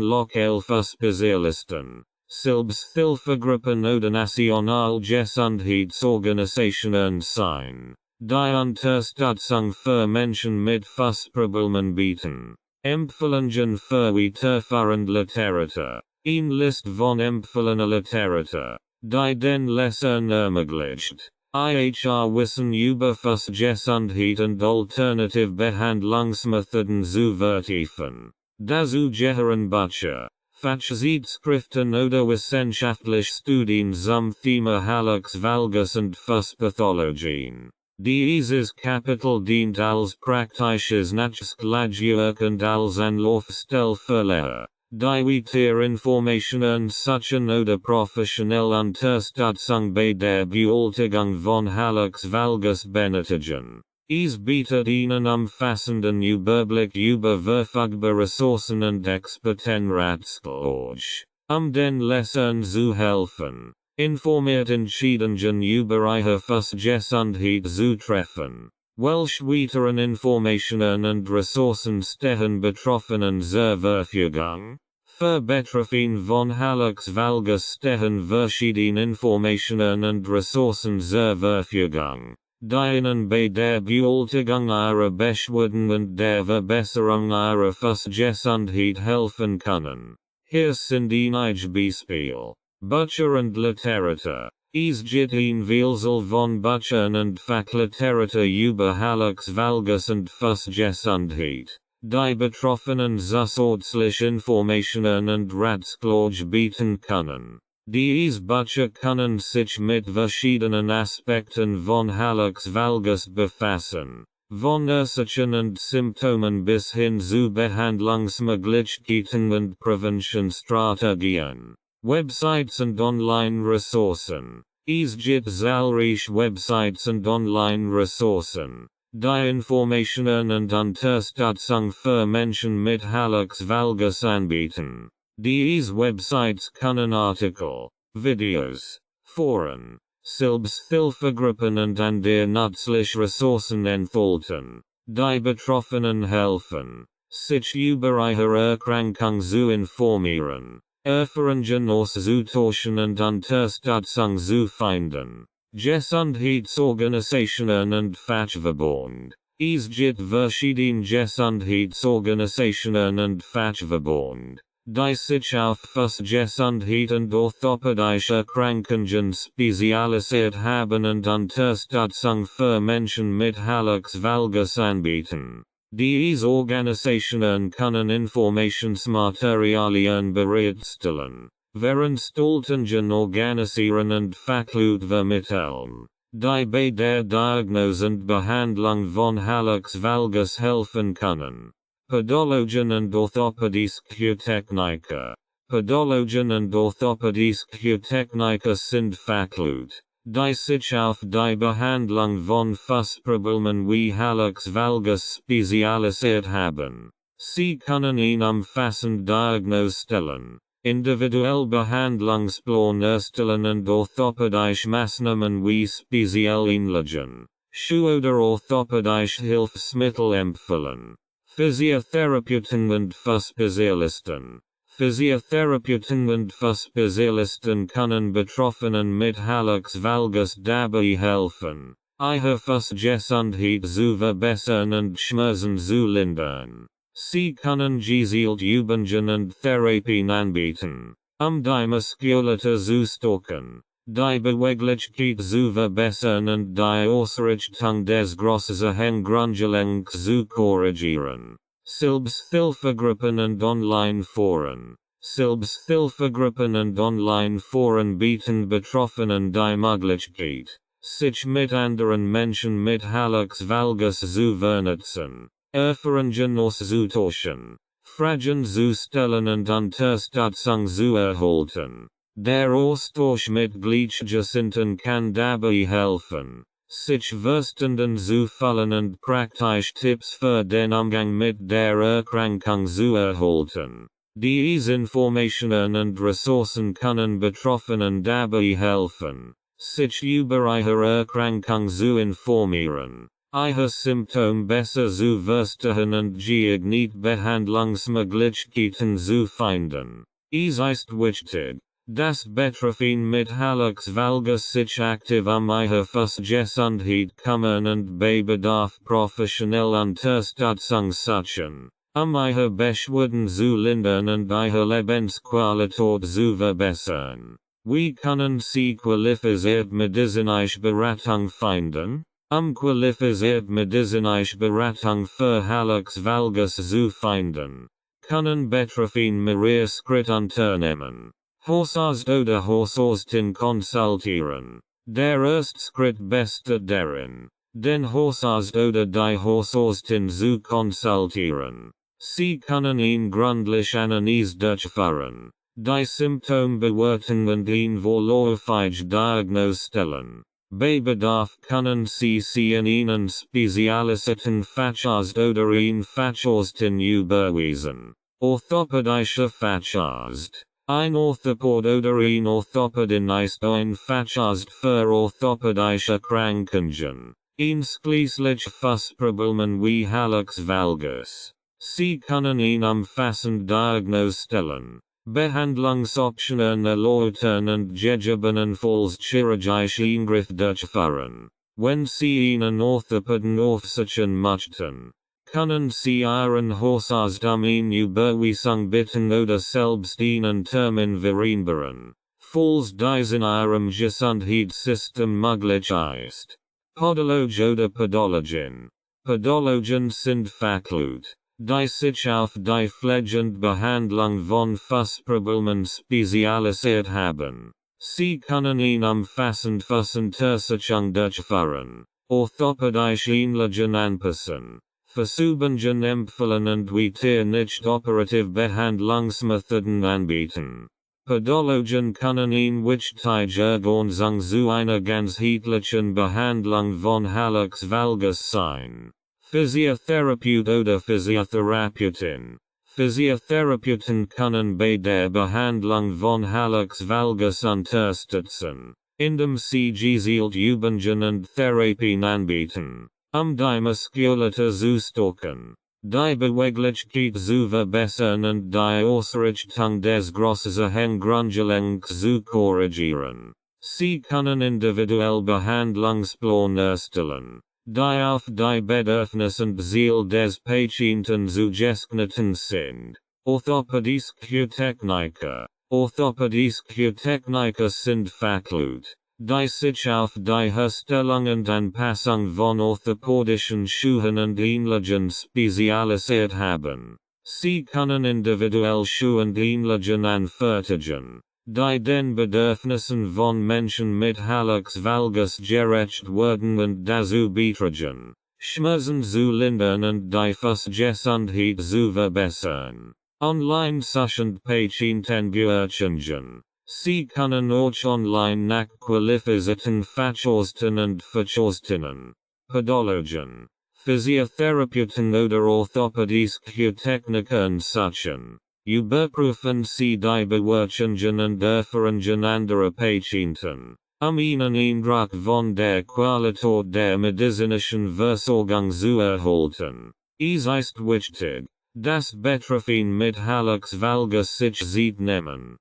Lokalfachspezialisten, Selbsthilfegruppen oder Nationalgesundheitsorganisationen sein, die Unterstützung für Menschen mit Fußproblemen bieten. Empfehlungen für weiterführende Literatur. Ein List von empfohlener Literatur, die den Lesern ermöglicht. Wissen über Gesundheit und alternative Behandlungsmethoden zu vertiefen. Dazu gehören Bücher, Fachzeitschriften oder wissenschaftliche Studien zum Thema Hallux Valgus und Fußpathologien. Dieses Kapitel dient als praktisches Nachschlagewerk und als Anlaufstelle für Lehrer, die weiter Informationen suchen oder professionelle Unterstützung bei der Bewältigung von Hallux Valgus benötigen. Es bietet Ihnen umfassenden Überblick über verfügbare Ressourcen und Expertenratschläge, den Lesern zu helfen, informiert Entscheidungen über ihre Gesundheit zu treffen. Welche weiteren Informationen und Ressourcen stehen Betroffenen zur Verfügung? Für Betroffene von Hallux Valgus stehen verschiedene Informationen und Ressourcen zur Verfügung, die Ihnen bei der Bewältigung ihrer Beschwerden und der Verbesserung ihrer Gesundheit helfen können. Hier sind einige Beispiele. Bücher und Literatur. Es gibt ein Vielzahl von Büchern und Fachliteratur über Hallux Valgus und Gesundheit, die Betroffenen zusätzliche Informationen und Ratschläge bieten können. Diese Bücher können sich mit verschiedenen Aspekten von Hallux Valgus befassen, von Ursachen und Symptomen bis hin zu Behandlungsmöglichkeiten und Präventionsstrategien. Websites und Online-Ressourcen. Es gibt zahlreiche Websites und Online-Ressourcen, die Informationen und Unterstützung für Menschen mit Hallux Valgus anbieten. Diese Websites können Artikel, Videos, Foren, Selbsthilfegruppen und andere nützliche Ressourcen enthalten, die Betroffenen helfen, sich über ihre Erkrankung zu informieren. Erfahrungen auszutauschen und Unterstützung zu finden. Gesundheitsorganisationen und Fachverbund. Es gibt verschiedene Gesundheitsorganisationen und Fachverbund, die sich auf Gesundheit und orthopädische Erkrankungen spezialisiert haben und Unterstützung für Menschen mit Hallux Valgus anbieten. Diese Organisationen können Informationsmaterialien bereitstellen, Veranstaltungen organisieren und Fachleute vermitteln, die bei der Diagnose und Behandlung von Hallux Valgus helfen können. Podologen und orthopädische Techniker. Podologen und orthopädische Techniker sind Fachleute, die sich auf die Behandlung von Fußproblemen wie Hallux Valgus spezialisiert haben. Sie können ihn umfassend Diagnose stellen, individuell Behandlungsplan erstellen und orthopädische Maßnahmen wie Spezialeinlagen, Schuhe oder orthopädische Hilfsmittel empfehlen. Physiotherapeuten und Fußspezialisten. Physiotherapeuten und Fußspezialisten können Betroffenen mit Hallux Valgus dabei helfen, ihre Fußgesundheit zu verbessern und Schmerzen zu lindern. Sie können gezielt Übungen und Therapien anbieten, die Muskulatur zu stärken, die Beweglichkeit zu verbessern und die Ausrichtung des Grundgelenks zu korrigieren. Selbsthilfegruppen und Online-Foren. Selbsthilfegruppen und Online-Foren bieten Betroffenen die Möglichkeit, sich mit anderen Menschen mit Hallux Valgus zu vernetzen, Erfahrungen auszutauschen, Fragen zu stellen und Unterstützung zu erhalten. Der Austausch mit Gleichgesinnten kann dabei helfen, sich verstanden zu fühlen und praktische Tipps für den Umgang mit der Erkrankung zu erhalten. Diese Informationen und Ressourcen können Betroffenen dabei helfen, sich über ihre Erkrankung zu informieren, ihre Symptome besser zu verstehen und geeignete Behandlungsmöglichkeiten zu finden. Es ist wichtig, dass Betroffene mit Hallux Valgus sich aktiv ihre Gesundheit kümmern und bei Bedarf professionelle Unterstützung suchen, ihre Beschwerden zu lindern und ihre Lebensqualität zu verbessern. Wie können Sie qualifiziert medizinische Beratung finden? Qualifiziert medizinische Beratung für Hallux Valgus zu finden. Können betroffen mehrere Schritt unternehmen. Hausarzt oder Hausarztin konsultieren. Der erste Schritt besteht darin, den Hausarzt oder die Hausarztin zu konsultieren. Sie können ihn gründlich Analyse durchführen, die Symptome bewerten und ihn vorläufig Diagnose stellen. Bei Bedarf können Sie in einen spezialisierten Facharzt oder ihn Facharztin überweisen. Orthopädischer Facharzt. Ein Orthopod oder ein Orthopädin ist ein Facharzt für orthopädische Krankungen, einschließlich Fußproblemen wie Hallux Valgus. Sie können ihn umfassend Diagnose stellen, Behandlungsoptionen erläutern und gegebenenfalls chirurgische Eingriffe durchführen. Wenn Sie einen Orthopäden aufsuchen möchten, können Sie Ihren Hausarzt eine Überweisung bitten oder selbst einen Termin vereinbaren, falls dies in Ihrem Gesundheitssystem möglich ist. Podologe oder Podologin. Podologen sind Fachleute, die sich auf die Pflege und Behandlung von Fußproblemen spezialisiert haben. Sie können ihn umfassend Fußuntersuchung durchführen, orthopädische Einlagen anpassen, Versuchungen empfehlen und weitere nicht operative Behandlungsmethoden anbieten. Podologen können ihn wichtige Ergänzung zu einer ganzheitlichen Behandlung von Hallux Valgus sein. Physiotherapeut oder Physiotherapeutin. Physiotherapeuten können bei der Behandlung von Hallux Valgus unterstützen, indem sie gezielt Übungen und Therapien anbieten, die Muskulatur zu stärken, die Beweglichkeit zu verbessern und die Ausrichtung des Großgehirns grundlegend zu korrigieren. Sie können individuell Behandlungsplan erstellen, die auf die Bedürfnisse und Ziel des Patienten zugeschnitten sind. Orthopädische Techniker. Orthopädische Techniker sind Fachleute, die sich auf die Herstellung und Anpassung von orthopädischen Schuhen und Einlagen spezialisiert haben. Sie können individuell Schuhe und Einlagen anfertigen, die den Bedürfnissen von Menschen mit Hallux Valgus gerecht werden und dazu beitragen, Schmerzen zu lindern und die Fußgesundheit zu verbessern. Online-Session Patienten beurteilen. Sie können auch online nach qualifizierten Facharzten und Facharztinnen, Podologen, Physiotherapeuten oder orthopädische Techniker suchen. Überprüfen Sie die Bewertungen und Erfahrungen anderer Patienten, einen Eindruck von der Qualität der medizinischen Versorgung zu erhalten. Es ist wichtig, dass Betroffene mit Hallux Valgus sich Zeit nehmen,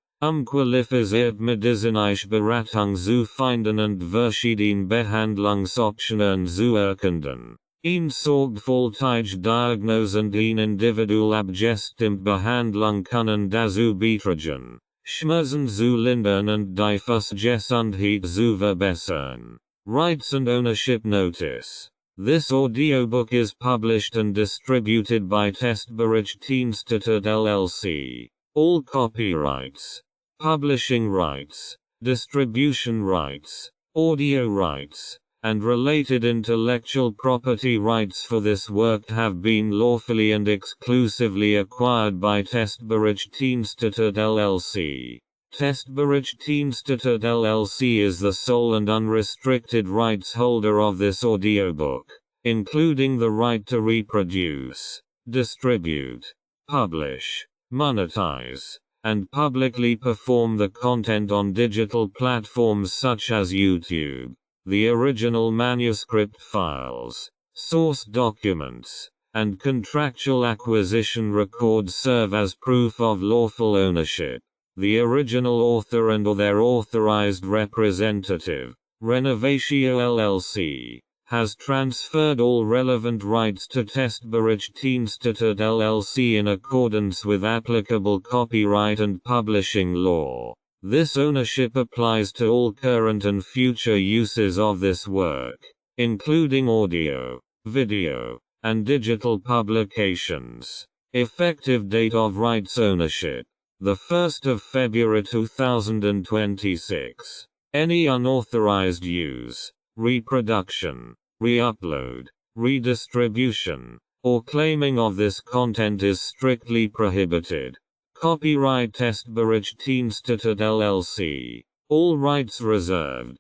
qualifiziert medizinische Beratung zu finden und verschiedene Behandlungsoptionen zu erkennen. Ein sorgfältige Diagnose und eine individuell abgestimmte Behandlung können dazu beitragen, Schmerzen zu lindern und die Fußgesundheit zu verbessern. Rights and Ownership Notice. This audiobook is published and distributed by Testberichtdienste LLC. All copyrights, publishing rights, distribution rights, audio rights, and related intellectual property rights for this work have been lawfully and exclusively acquired by Testberichtdienste LLC. Testberichtdienste LLC is the sole and unrestricted rights holder of this audiobook, including the right to reproduce, distribute, publish, monetize, and publicly perform the content on digital platforms such as YouTube. The original manuscript files, source documents, and contractual acquisition records serve as proof of lawful ownership. The original author and or their authorized representative, Renovatio LLC, has transferred all relevant rights to Testberichtdienste LLC in accordance with applicable copyright and publishing law. This ownership applies to all current and future uses of this work, including audio, video, and digital publications. Effective date of rights ownership: the 1st of February 2026. Any unauthorized use, reproduction, re-upload, redistribution, or claiming of this content is strictly prohibited. Copyright Testbericht Institut LLC. All rights reserved.